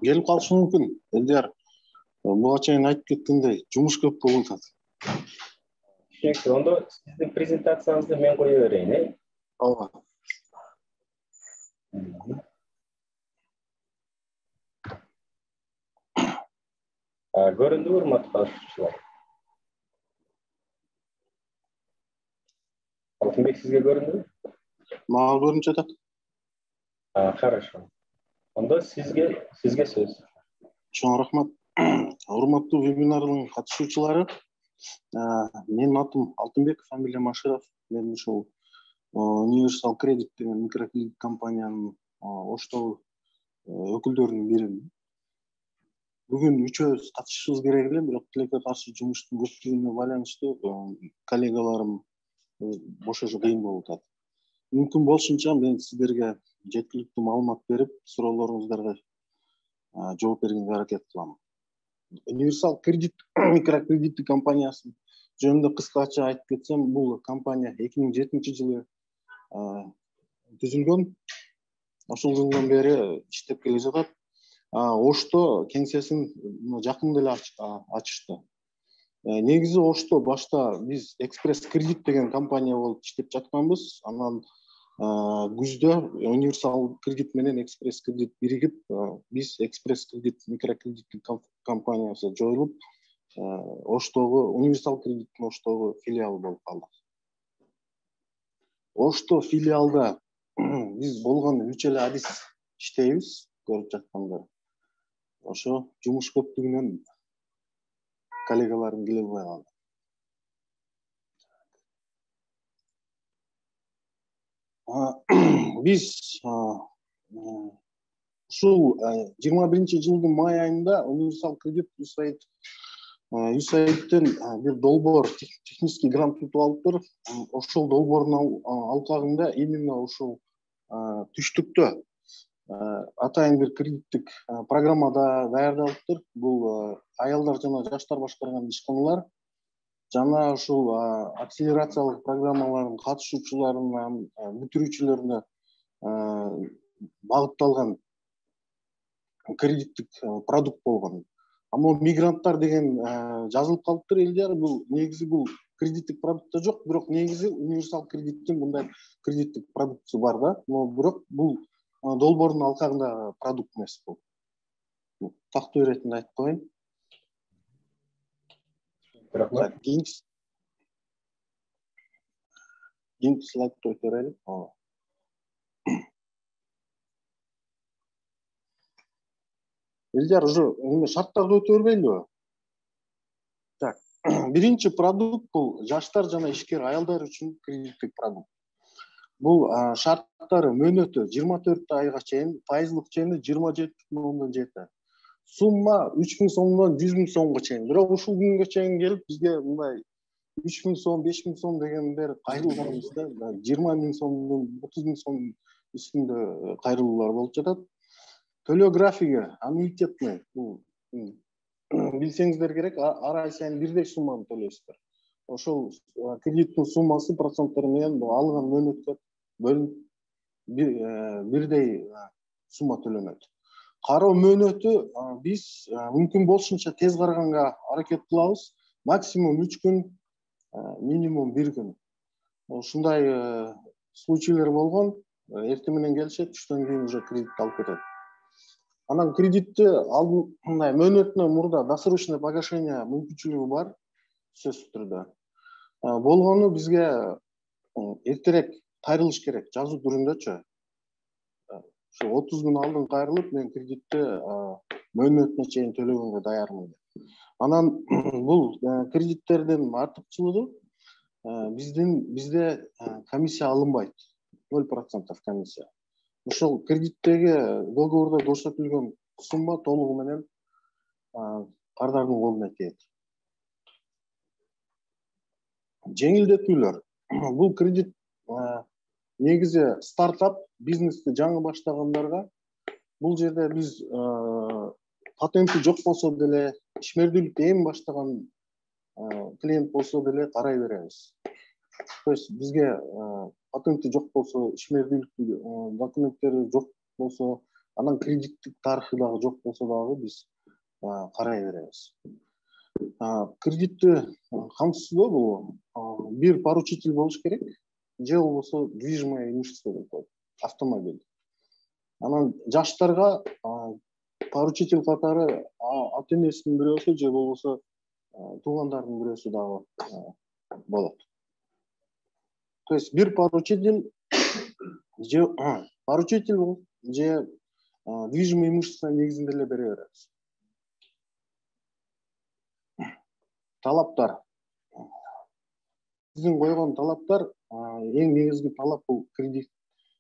Келип калышы мүмкүн. Элдер буга чейин айтып кеткендей, жумуш көп болуп атат. Түшүнүктүү. Ондо сиздин презентацияңызды мен кое берейин, Ооба. Көрүндүбү, урматтуу катышуучулар? Алтынбек, сизге көрүндүбү? Мага көрүнүп жатат. Хорошо. Ондо сизге сөз. Чоң рахмат. Урматтуу вебинардын катышуучулары, менин атым Алтынбек, фамилиям Аширов. Мен ушул Universal Credit деген микрокредит компаниянын Оштогу өкүлдөрүнүн биримин. бүгүн үчөөбүз катышышыбыз керек эле, бирок тилекке каршы жумуштун көптүгүнө байланыштуу коллегаларым бошошо кыйын болуп атат. Мүмкүн болушунча мен сиздерге жеткиликтүү маалымат берип, суроолоруңуздарга жооп бергенге аракет кылам. Универсал кредит микрокредиттик компаниясы жөнүндө кыскача айтып кетсем, бул компания 2007-жылы түзүлгөн. Ошол жылдан бери иштеп келе жатат. Ошто кеңсесин жакында эле ачышты. Негизи Ошто башта биз экспресс кредит деген компания болуп иштеп жатканбыз. Анан күздө универсал кредит менен экспресс кредит биригип, биз экспресс кредит микрокредиттик компаниясы жоюлуп, Оштогу универсал кредиттин Оштогу филиалы болуп калдык. Ошто филиалда биз болгон 3 эле адис иштейбиз, көрүп жаткандар. Ошо жумуш көптүгүнөн коллегаларым келе албай калды. Биз ушул 21-жылдын май айында универсал кредит USAID-тен бир долбоор технический грант утуп алыптыр. Ошол долбоордун алкагында именно ушул түштүктө атайын бир кредиттик программада даярдалыптыр. Бул аялдар жана жаштар башкарган ишканалар жана ушул акселерациялык программалардын катышуучуларына, бүтүрүүчүлөрүнө багытталган кредиттик продукт болгон. Ама мигранттар деген жазылып калыптыр элдер. Бул негизи бул кредиттик продуктта жок, бирок негизи универсал кредиттин мындай кредиттик продуктусу бар да. Но бирок бул долбоордун алкагында продукт эмес бул. Тактоо иретинде айтып коеюн. Рахмат. Кийинки слайдты өтөрөлү. Элдер уже шарттарды өтө бербейлиби? Так. Биринчи продукт бул жаштар жана ишкер аялдар үчүн кредиттик продукт. Бул шарттары мөөнөтү 24 айга чейин, пайыздык чейин 27,7. Сумма 3000 сомдон 100,000 сомго чейин. Бирок ушул күнгө чейин келип бизге мындай 3000 сом, 5000 сом дегендер кайрылганыбыз да, 20,000 сомдон 30,000 сом үстүндө кайрылуулар болуп жатат. Төлөө графиги аннуитетный. Билсеңиздер керек, ар ай сайын бирдей сумманы төлөйсүздөр. Ошол кредиттин суммасы проценттери менен алган мөөнөткө бөлүнүп бирдей сумма төлөнөт. Кароо мөөнөтү биз мүмкүн болушунча тез караганга аракет кылабыз. Максимум 3 күн, минимум 1 күн. Ушундай случайлар болгон. Эртең менен келишет, түштөн кийин уже кредит алып кетет. Анан кредитти мындай мөөнөтүнөн мурда досрочное погашение мүмкүнчүлүгү бар, сөзсүз түрдө. Болгону бизге эртерээк кайрылыш керек, жазуу түрүндөчү. Ошо 30 күн алдын кайрылып, мен кредитти мөөнөтүнө чейин төлөгөнгө даярмын деп. Анан бул кредиттердин артыкчылыгы бизде комиссия алынбайт. 0% комиссия. Ошол кредиттеги договордо көрсөтүлгөн сумма толугу менен кардардын колуна тиет. Жеңилдетүүлөр. Бул кредит негизи стартап бизнести жаңы баштагандарга. Бул жерде биз патенти жок болсо деле, ишмердүүлүктү эми баштаган клиент болсо деле карай беребиз. То есть бизге патенти жок болсо, ишмердүүлүктү документтери жок болсо, анан кредиттик тарыхы дагы жок болсо дагы биз карай беребиз. Кредитти камсыздоо бул бир поручитель болуш керек, же болбосо движимое имущество деп коет, автомобиль. Анан жаштарга поручитель катары ата энесинин бирөөсү же болбосо туугандардын бирөөсү дагы болот. То есть бир поручитель же движимое имущество негизинде эле бере беребиз. Талаптар. Биздин койгон талаптар, эң негизги талап бул кредит.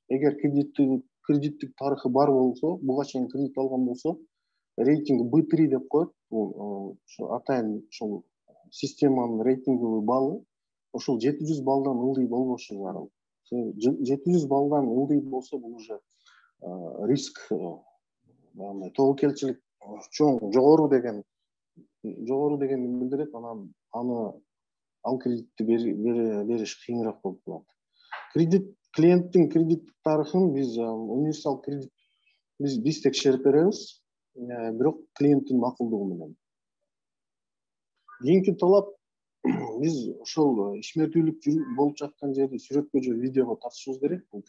Эгер кредиттик тарыхы бар болсо, буга чейин кредит алган болсо, рейтинги B3 деп коет. Бул атайын ушул системанын рейтинговый баллы. Ошол 700 балдан ылдый болбошу зарыл. 700 балдан ылдый болсо бул уже риск, тобокелчилик чоң жогору деген билдирет. Анан ал кредитти бериш кыйыныраак болуп калат. Клиенттин кредит тарыхын биз универсал кредит биз текшерип беребиз, бирок клиенттин макулдугу менен. Кийинки талап, биз ошол ишмердүүлүк болуп жаткан жерди сүрөткө же видеого тартышыбыз керек. Бул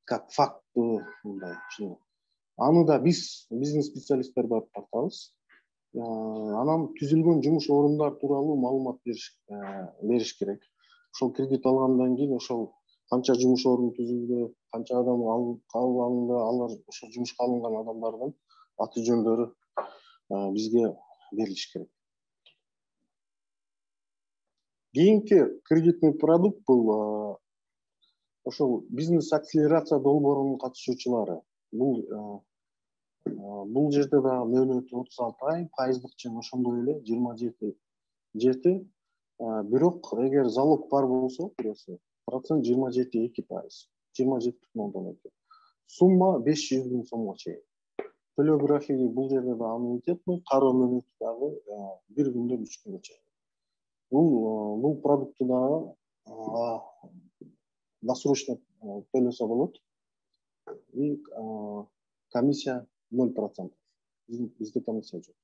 как факт мындай. Аны да биз бизнес специалисттер барып тартабыз. Анан түзүлгөн жумуш орундар тууралуу маалымат бериш керек. Ошол кредит алгандан кийин ошол канча жумуш орун түзүлдү, канча адам кабыл алынды, алар ошол жумушка алынган адамдардын аты жөндөрү бизге берилиш керек. Кийинки кредитный продукт бул ошол бизнес акселерация долбоорунун катышуучулары. Бул жерде да мөөнөтү 36 ай, пайыздык чын ошондой эле 27. Бирок эгер залог бар болсо, процент 27,2%. 27,2. Сумма 500 000 сомго чейин. Төлөө графиги бул жерде да аннуитетный, кароо мөөнөтү дагы 1 күндөн 3 күнгө чейин. Бул продукту дагы досрочно төлөсө болот. И комиссия 0%. Бизде комиссия жок.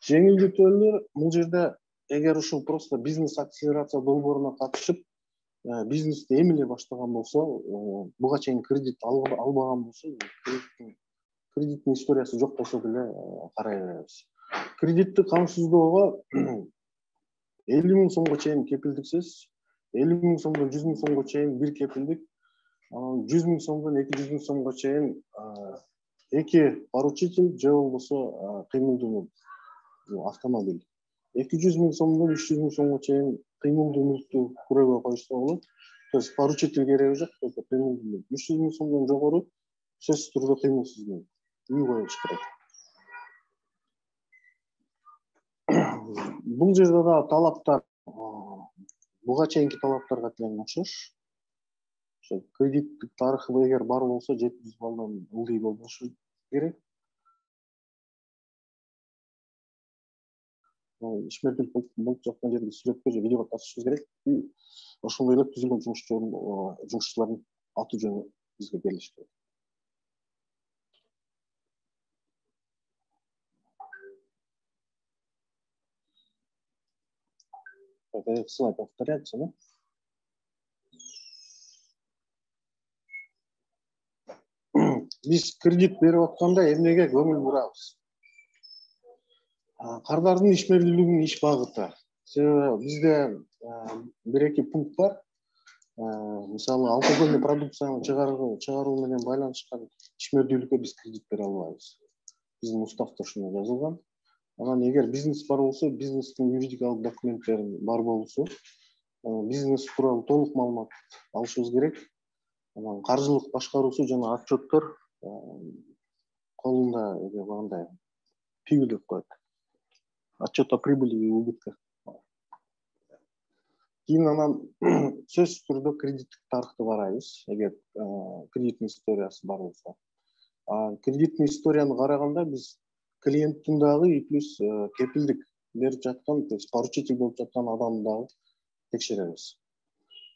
Жеңилдетүүлөр бул жерде эгер ушул просто бизнес акселерация долбооруна катышып, бизнести эмиле баштаган болсо, буга чейин кредит албаган болсо, кредиттин историясы жок болсо деле карай беребиз. Кредитти камсыздоого 50 000 сомго чейин кепилдиксиз, 50 000 сомдон 100 000 сомго чейин бир кепилдик, 100 000 сомдон 200 000 сомго чейин эки поручитель же болбосо кыймылдуу автомобиль. 200 000 сомдон 300 000 сомго чейин кыймылдуу мүлктү күрөөгө коюшса болот. То есть поручитель кереги жок, только кыймылдуу мүлк. 300 000 сомдон жогору сөзсүз түрдө кыймылсыз мүлк. Үй коюш керек. Бул жерде да талаптар буга чейинки талаптарга тең окшош. Кредиттик тарыхы эгер бар болсо 700 балдан ылдый болбошу керек. Ишмердүүлүк болуп жаткан жерде сүрөткө же видеого тартышыбыз керек. Ошондой эле түзүлгөн жумушчулардын аты жөнү бизге берилиш керек. Слайд повторяется, да? Биз кредит берип атканда эмнеге көңүл бурабыз? Кардардын ишмердүүлүгүнүн иш багыты. Себеби бизде бир-эки пункт бар. Мисалы, алкогольный продукцияны чыгаруу менен байланышкан ишмердүүлүккө биз кредит бере албайбыз. Биздин уставда ушуну жазылган. Анан эгер бизнес бар болсо, бизнестин юридикалык документтери бар болсо, бизнес тууралуу толук маалымат алышыбыз керек. Анан каржылык башкаруусу жана отчеттор колунда багындай пиу деп коет. Отчет о прибыли и убытках. Кийин анан сөзсүз түрдө кредиттик тарыхты карайбыз, эгер кредиттин историясы бар болсо. Кредиттин историяны караганда биз клиенттин дагы и плюс кепилдик берип жаткан, то есть поручитель болуп жаткан адамды дагы текшеребиз.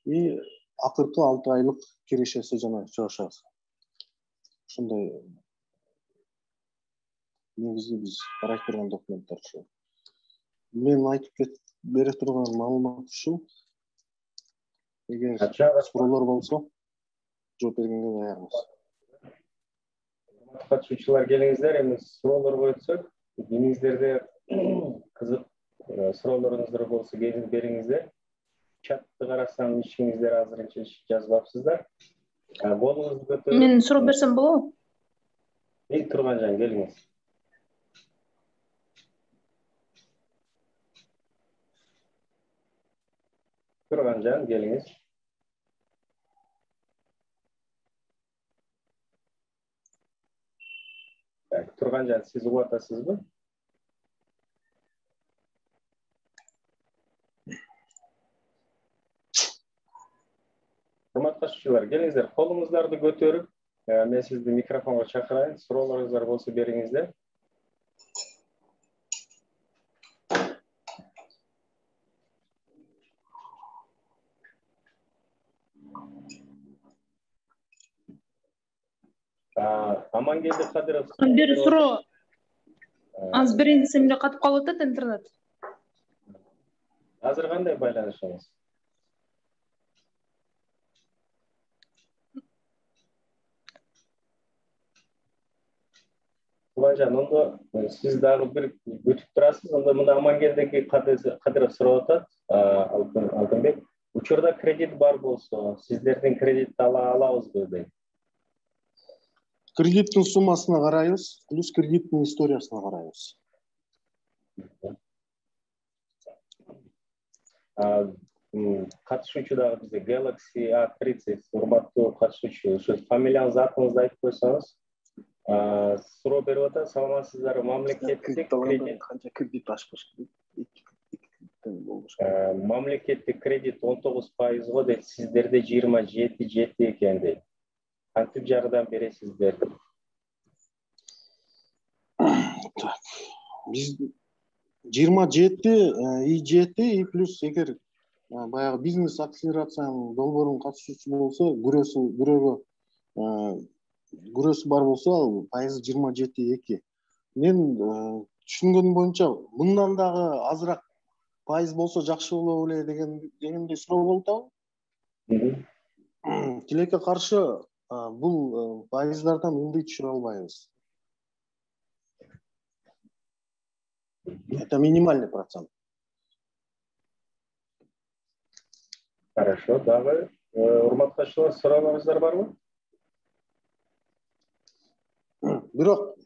И акыркы 6 айлык кирешеси жана чыгышасы. Ушундай негизи биз карай турган документтер ушул. Мен айтып бере турган маалымат ушул. Эгер суроолор болсо, жооп бергенге даярбыз. Катышуучулар келиңиздер, эми суроолор койтсок, кеңиңиздерде кызык суроолоруңуздар болсо келип бериңиздер. Чатты карасам, ишиңиздер азырынча жазбапсыздар. Колуңузду көтөрүп. Мен суроо берсем болобу? Турганжан, келиңиз. Турганжан, келиңиз. Турганжан, сиз угуп атасызбы? Урматтуу катышуучулар, келиңиздер, колуңуздарды көтөрүп, мен сизди микрофонго чакырайын, суроолоруңуздар болсо бериңиздер. Амангелди Кадыров. Бир суроо. Аз биринчиси эле катып калып атат интернет. Азыр кандай байланышыңыз? Турганжан, ондо сиз дагы бир күтүп турасыз. Ондо мына Амангелди Кадыров сурап атат, Алтынбек. Учурда кредит бар болсо, сиздердин кредитти ала алабызбы дейт. Кредиттин суммасына карайбыз, плюс кредиттин историясына карайбыз. Катышуучу дагы бизде Galaxy A30, урматтуу катышуучу, ушу фамилияңызды, атыңызды айтып койсоңуз. Суроо берип атат, саламатсыздарбы, мамлекеттик кредит канча кредит ашпаш керек? Мамлекеттик кредит 19%го дейт, сиздерде 27 экен дейт. Кантип жардам бересиздер? Так. Биз 27 И7 и плюс эгер баягы бизнес акселерациянын долбоорунун катышуучу болсо, күрөөсү бар болсо, ал пайызы 27,2. Мен түшүнгөнүм боюнча мындан дагы азыраак пайыз болсо жакшы болобу эле дегендей суроо болуп атабы. Тилекке каршы бул пайыздардан мындай түшүрө албайбыз. Это минимальный процент. Хорошо, дагы урматтуу катышуучулар, суроолоруңуздар барбы? Бирок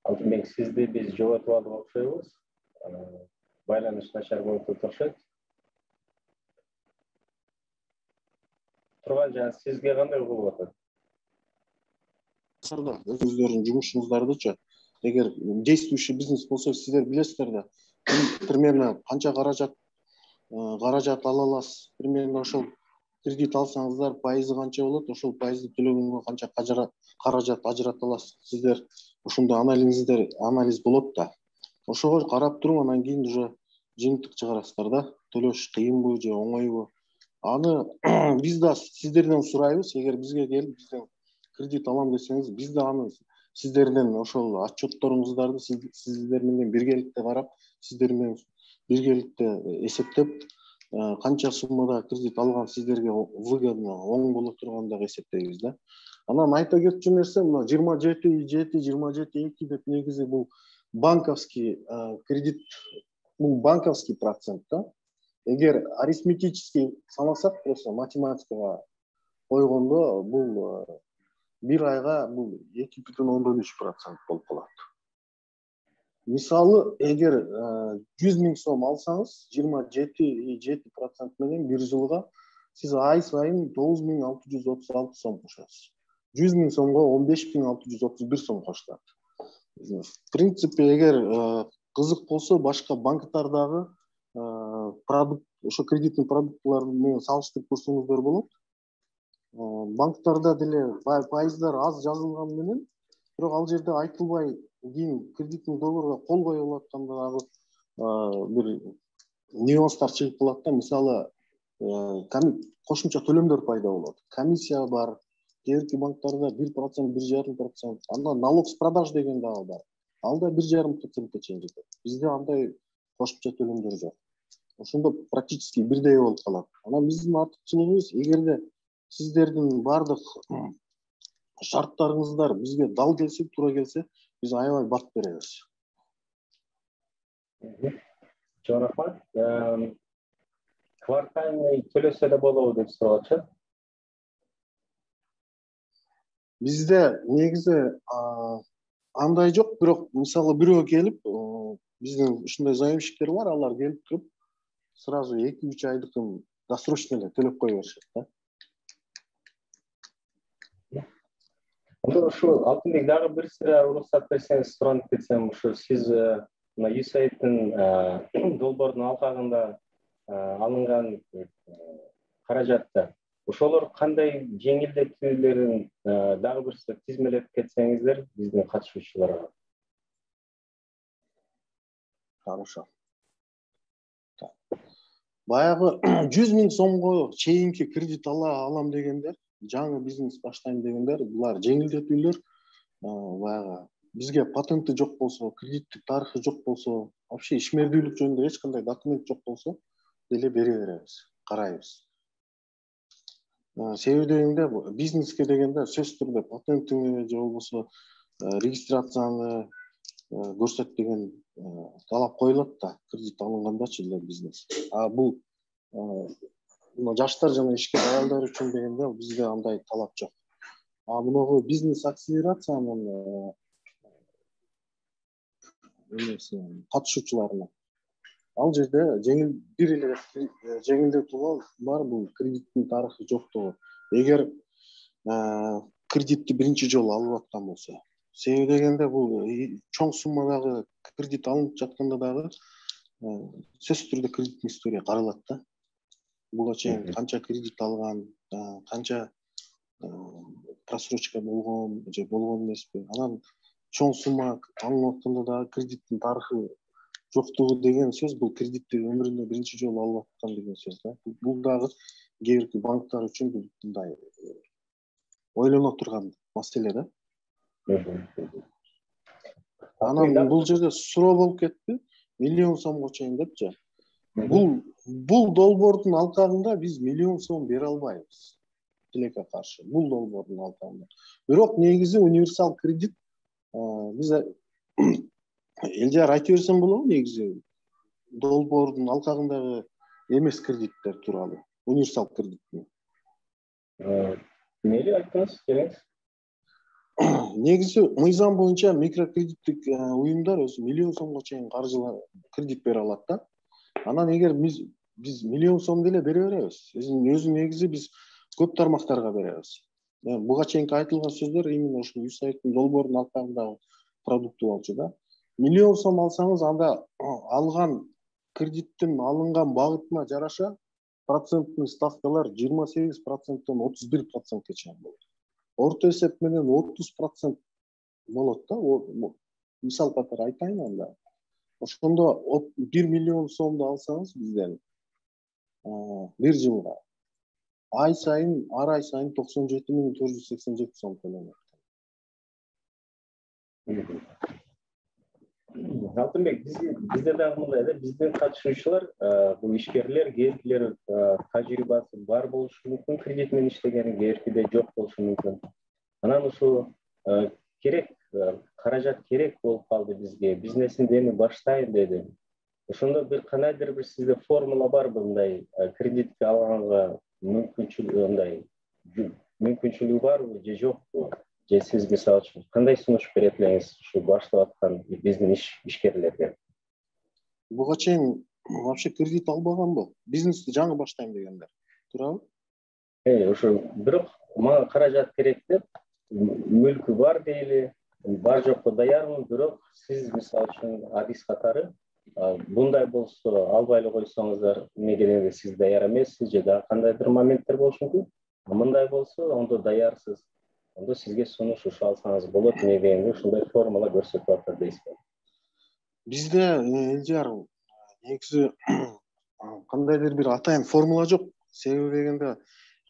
Алтынбек, сизди биз жоготуп алып окшойбуз. Байланыш начар болуп окшойт. Турганжан, сизге кандай болуп атат? Өздөрүнүн жумушуңуздардычы, эгер действующий бизнес болсо, сиздер билесиздер да, примерно канча каражат ала аласыз, примерно ошол кредит алсаңыздар, пайызы канча болот, ошол пайызды төлөгөнгө канча каражат ажырата аласыз. Сиздер ошондой анализ болот да. Ошого карап туруп, анан кийин уже жыйынтык чыгарасыздар да, төлөш кыйынбы же оңойбу. Аны биз да сиздерден сурайбыз, эгер бизге келип бизден кредит алам десеңиз, биз да аны сиздерден ошол отчетторуңуздарды сиздер менен биргеликте карап, сиздер менен биргеликте эсептеп, канча суммада кредит алган сиздерге выгодно, оң боло тургандыгы эсептейбиз да. Анан айта кетчү нерсе, мына 27,7, 27,2 деп негизи бул банковский кредит, бул банковский процент да. Эгер арифметически санасак, просто математикага койгондо, бул бир айга бул 2,3% болуп калат. Мисалы, эгер 100 000 сом алсаңыз, 27,7% менен бир жылга сиз ай сайын 9,636 сом кошосуз. 100 000 сомго 15,631 сом кошулат. В принципе, эгер кызык болсо, башка банктардагы продукт, ошо кредиттин продуктлары менен салыштырып көрсөңүздөр болот. Банктарда деле пайыздар аз жазылган менен, бирок ал жерде айтылбай кийин кредиттин долбоорго кол коюп атканда бир нюанстар чыгып калат да. Мисалы, кошумча төлөмдөр пайда болот. Комиссия бар, кээ банктарда 1%, 1,5%. Андан налог с продаж деген дагы бар. Ал да 1,5%ке чейин жетет. Бизде андай кошумча төлөмдөр жок. Ошондо практически бирдей болуп калат. Анан биздин артыкчылыгыбыз, эгерде сиздердин бардык шарттарыңыздар бизге дал келсе, туура келсе, биз аябай барып беребиз. Чоң рахмат. Квартальный төлөсө да болобу деп сурапчы. Бизде негизи андай жок, бирок мисалы бирөө келип, биздин ушундай заемщиктер бар, алар келип туруп, сразу 2-3 айдыкын досрочно эле төлөп кое беришет да. Ошо Алтынбек дагы бир сыра уруксат берсеңиз суранып кетсем, ошо сиз мына USAID-тин долбоордун алкагында алынган каражатта ошолор кандай жеңилдетүүлөрүн дагы бир сыра тизмелеп кетсеңиздер биздин катышуучуларга. Хорошо. Баягы 100 000 сомго чейинки кредит алам дегендер, жаңы бизнес баштайм дегендер, булар жеңилдетүүлөр баягы бизге патенти жок болсо, кредиттик тарыхы жок болсо, вообще ишмердүүлүк жөнүндө эч кандай документ жок болсо, деле бере беребиз, карайбыз. Себеби дегенде бизнеске дегенде сөзсүз түрдө патентиңи же болбосо регистрацияны көрсөт деген талап коюлат да, кредит алынгандачы эле бизнес. Бул жаштар жана ишкер аялдар үчүн дегенде бизде андай талап жок. Муногу бизнес акселерациянын катышуучуларына ал жерде бир эле жеңилдетүү бар, бул кредиттин тарыхы жоктугу. Эгер кредитти биринчи жолу алып аткан болсо, себеби дегенде бул чоң суммадагы кредит алынып жатканда дагы сөзсүз түрдө кредиттин история каралат да. Буга чейин канча кредит алган, канча просрочка болгон же болгон эмеспи. Анан чоң сумма алынып атканда дагы кредиттин тарыхы жоктугу деген сөз бул кредитти өмүрүндө биринчи жолу алып аткан деген сөз да. Бул дагы кээ бир банктар үчүн мындай ойлоно турган маселе да. Анан бул жерде суроо болуп кетти, 1 000 000 сомго чейин депчи. Бул долбоордун алкагында биз 1 000 000 сом бере албайбыз тилекке каршы. Бул долбоордун алкагында. Бирок негизи универсал кредит биз Элдияр айта берсем болобу, негизи долбоордун алкагындагы эмес кредиттер тууралуу, универсал кредиттин. Эмнели айттыңыз, келеңиз? Негизи мыйзам боюнча микрокредиттик уюмдар өзү 1 000 000 сомго чейин каржылар кредит бере алат да. Анан эгер биз 1 000 000 сом деле бере беребиз. Өзү негизи биз көп тармактарга беребиз. Буга чейинки айтылган сөздөр именно ушул USAID-тин долбоордун алкагындагы продукты болчу да. 1 000 000 сом алсаңыз, анда алган кредиттин алынган багытына жараша проценттин ставкалар 28%-тан 31%-ке чейин болот. Орто эсеп менен 30% болот да. Мисал катары айтайын анда. Ошондо 1 000 000 сомду алсаңыз бизден бир жылга ай сайын 97.487 сом төлөнөт. Алтынбек, бизде дагы мындай да, биздин катышуучулар, бул ишкерлер, кээбиркилер тажрыйбасы бар болушу мүмкүн, кредит менен иштегени, кээбиркиде жок болушу мүмкүн. Анан ушу керек, каражат керек болуп калды бизге, бизнесимди эми баштайм деди. Ошондо бир кандайдыр бир сизде формула барбы мындай кредитти алганга мүмкүнчүлүгү барбы же жокпу? Же сиз мисалы үчүн кандай сунуш берет элеңиз ушу баштап аткан биздин ишкерлерге? Буга чейин вообще кредит албаганбы? Бизнести жаңы баштайм дегендер. Туурабы? Ошо бирок мага каражат керек деп, мүлкү бар дейли, бар жокко даярмын, бирок сиз мисалы үчүн адис катары мындай болсо албай эле койсоңуздар, эмне дегенде сиз даяр эмессиз же дагы кандайдыр моменттер болушу мүмкүн. Мындай болсо, ондо даярсыз. Ондо сизге сунуш ушу алсаңыз болот, эмне дегенде ушундай формула көрсөтүп атат дейсизби? Бизде Элдияр негизи кандайдыр бир атайын формула жок. Себеби дегенде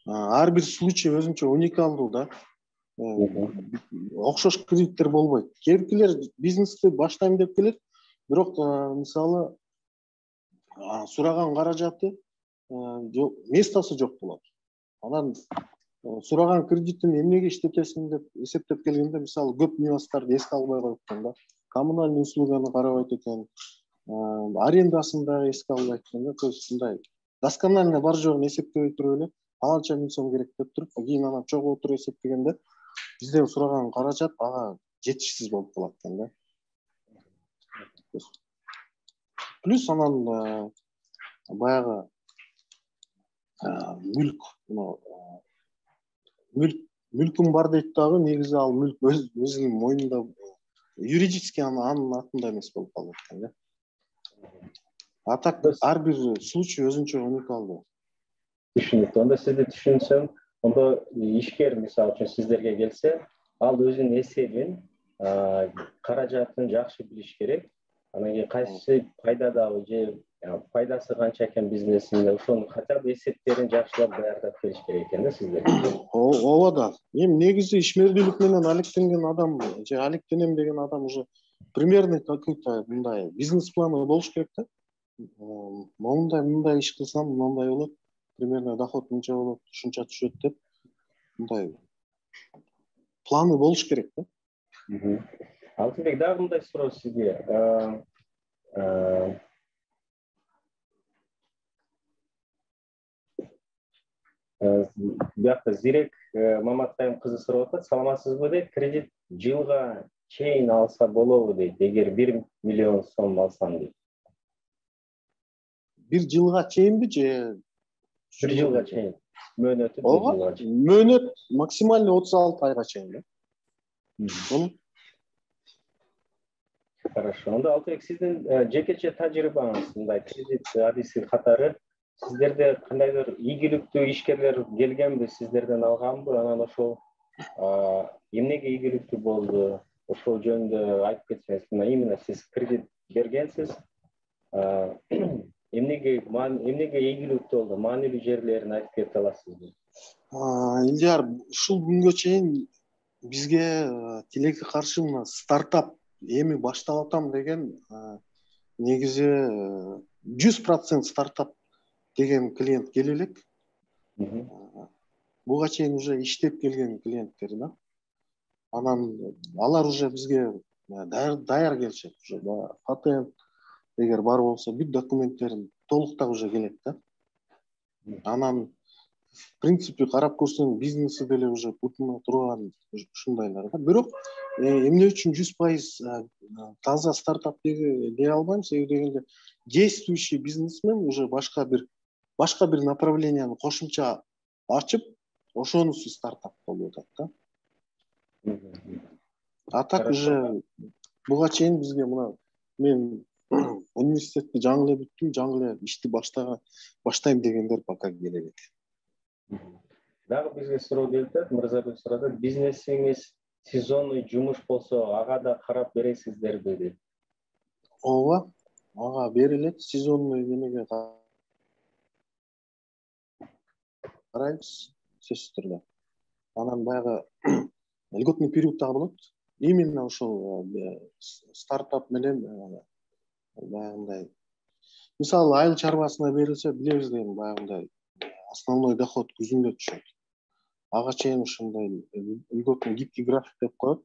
ар бир случай өзүнчө уникалдуу да. Окшош кредиттер болбойт. Кээбиркилер бизнести баштайм деп келет, бирок мисалы сураган каражаты местосы жок болот. Анан сураган кредиттин эмнеге иштетесиң деп эсептеп келгенде, мисалы көп нюанстарды эске албай коюптан да. Коммунальный услуганы карабайт экен, арендасын дагы эске албайт экен да. То есть мындай досконально бар жогун эсептебей туруп эле паланча миң сом керек деп туруп, кийин анан чогуу туруп эсептегенде бизден сураган каражат ага жетишсиз болуп калат экен да. Плюс анан баягы мүлк мүлкім бар дейді дағы, негізі ал мүлк өзінің мойнында, юридически анын атында емес болып қалды екен да. А так әрбір случай өзінше уникалды. Түсінікті. Онда сізді түсінсем, онда ишкер мисалы үчүн сиздерге келсе, ал өзүнүн эсебин, каражатын жакшы билиш керек. Анан кийин кайсы пайдадабы же пайдасы канча экен бизнесинде, ошонун хотя бы эсептерин жакшылап даярдап бериш керек экен да сиздерге. Ооба да. Эми негизи ишмердүүлүк менен алектенген адам же алектенем деген адам уже примерный какой-то мындай бизнес планы болуш керек да. Мындай иш кылсам мындай болот, примерно доход мынча болот, ушунча түшөт деп мындай планы болуш керек да. Алтынбек, дагы мындай суроо сизге. Биякта Зирек Маматкайым кызы сурап атат. Саламатсызбы дейт. Кредит жылга чейин алса болобу дейт, эгер 1 миллион сом алсам дейт. 1 жылга чейинби же 1 жылга чейин. Мөөнөтү 1 жылга чейин. Мөөнөт максимально 36 айга чейин да. Хорошо. Онда Алтынбек, сиздин жекече тажрыйбаңыз, мындай кредит адиси катары сиздерде кандайдыр ийгиликтүү ишкерлер келгенби, сиздерден алганбы? Анан ошол эмнеге ийгиликтүү болду? Ошол жөнүндө айтып кетсеңиз, именно сиз кредит бергенсиз, эмнеге ийгиликтүү болду? Маанилүү жерлерин айтып кете аласызбы? Илдияр, ушул күнгө чейин бизге тилекке каршы мына стартап эми баштап атам деген негизи 100% стартап деген клиент келе элек. Буга чейин уже иштеп келген клиенттер да. Анан алар уже бизге даяр келишет. Уже патент эгер бар болсо, бүт документтерин толуктап уже келет да. Анан в принципе карап көрсөң бизнеси деле уже бутуна турган ушундайлар да. Бирок эмне үчүн 100% таза стартап дей албайм, себеби дегенде действующий бизнесмен уже башка бир направленияны кошумча ачып, ошонусу стартап болуп атат да. А так уже буга чейин бизге мына мен университетти жаңы эле бүттүм, жаңы эле ишти баштайм дегендер пока келе элек. Дагы бизге суроо келип атат, Мырзабек сурады, бизнесиңиз сезонный жумуш болсо, ага да карап бересиздерби дейт. Ооба, ага берилет, сезонный немеге карайбыз, сөзсүз түрдө. Анан баягы льготный период дагы болот. Именно ошол стартап менен баягындай. Мисалы, айыл чарбасына берилсе, билебиз деген баягындай основной доход күзүндө түшөт. Ага чейин ушундай льготный гибкий график деп коет.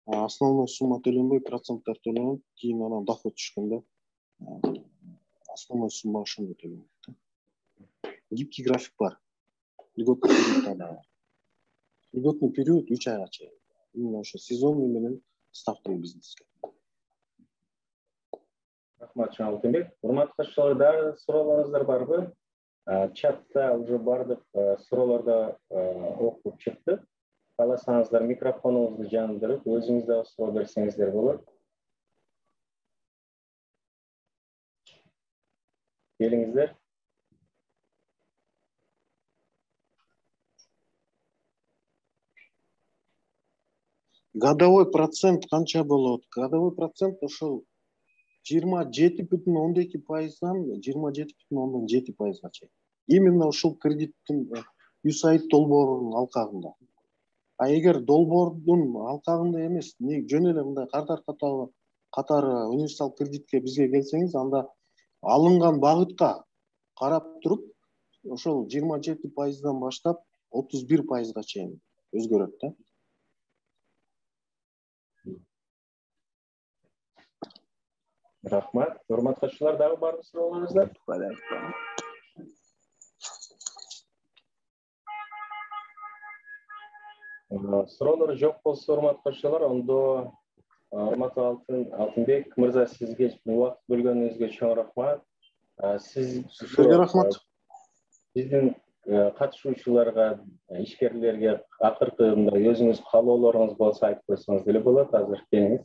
Основной сумма төленбөй, проценттер төленет, кийин анан доход түшкөндө основной сумма ошондо төленет. Гибкий график бар. Льготный период бар. Льготный период 3 айга чейин. Именно ошо сезонный менен ставкалуу бизнеске. Рахмат, Алтынбек. Урматтуу катышуучулар, дагы суроолоруңуздар барбы? Чатта уже бардык суроолорду окуп чыкты. Кааласаңыздар микрофонуңузду жандырып, өзүңүз дагы суроо берсеңиздер болот. Келиңиздер. Годовой процент канча болот? Годовой процент ошол 27,2%-дан 27,7%-га чейин. Именно ошол кредиттин USAID долбоорунун алкагында. А эгер долбоордун алкагында эмес, жөн эле мындай катары универсал кредитке бизге келсеңиз, анда алынган багытка карап туруп, ошол 27%-дан баштап 31%-га чейин өзгөрөт да. Рахмат. Урматтуу катышуучулар, дагы барбы суроолоруңуздар? Суроолор жок болсо, урматтуу катышуучулар, ондо урматтуу Алтынбек мырза, сизге убакыт бөлгөнүңүзгө чоң рахмат. Сизге рахмат. Биздин катышуучуларга, ишкерлерге акыркы мындай өзүңүз каалоолоруңуз болсо айтып койсоңуз деле болот. Азыр келиңиз.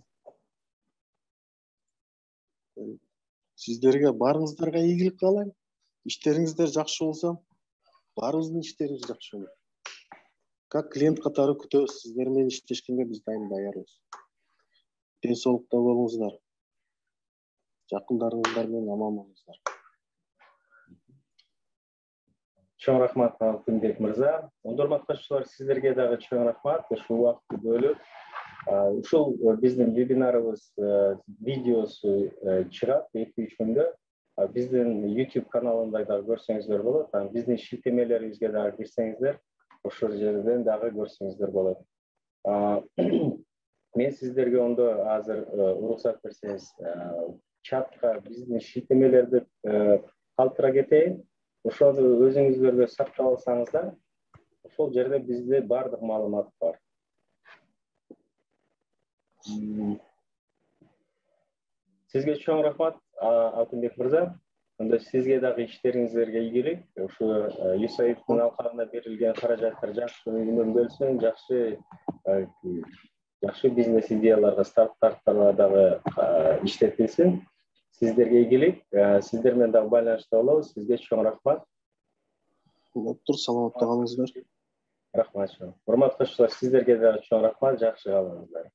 Сиздерге барыңыздарга ийгилик каалайм. Иштериңиздер жакшы болсо, баарыбыздын иштерибиз жакшы болот. Как клиент катары күтөбүз. Сиздер менен иштешкенге биз дайым даярбыз. Ден соолукта болуңуздар. Жакындарыңыздар менен аман болуңуздар. Чоң рахмат Алтынбек мырза. Ондурмат катышуучулар, сиздерге дагы чоң рахмат. Ушул убакытты бөлүп, ушул биздин вебинарыбыз видеосу чыгат 2-3 күндө. Биздин YouTube каналында дагы көрсөңүздөр болот. Биздин шилтемелерибизге дагы кирсеңиздер, ошол жерден дагы көрсөңүздөр болот. Мен сиздерге ондо азыр уруксат берсеңиз, чатка биздин шилтемелерди калтыра кетейин. Ошону өзүңүздөргө сактап алсаңыздар, ошол жерде бизде бардык маалымат бар. Сизге чоң рахмат, Алтынбек мырза. Анда сизге дагы иштериңиздерге ийгилик. Ушу USAID-дин алкагында берилген каражаттар жакшы үнөмдөлсүн, жакшы бизнес идеяларга, стартаптарга дагы иштетилсин. Сиздерге ийгилик. Сиздер менен дагы байланышта болобуз. Сизге чоң рахмат. Болуптур, саламатта калыңыздар. Рахмат. Урматтуу катышуучулар, сиздерге дагы чоң рахмат. Жакшы калыңыздар.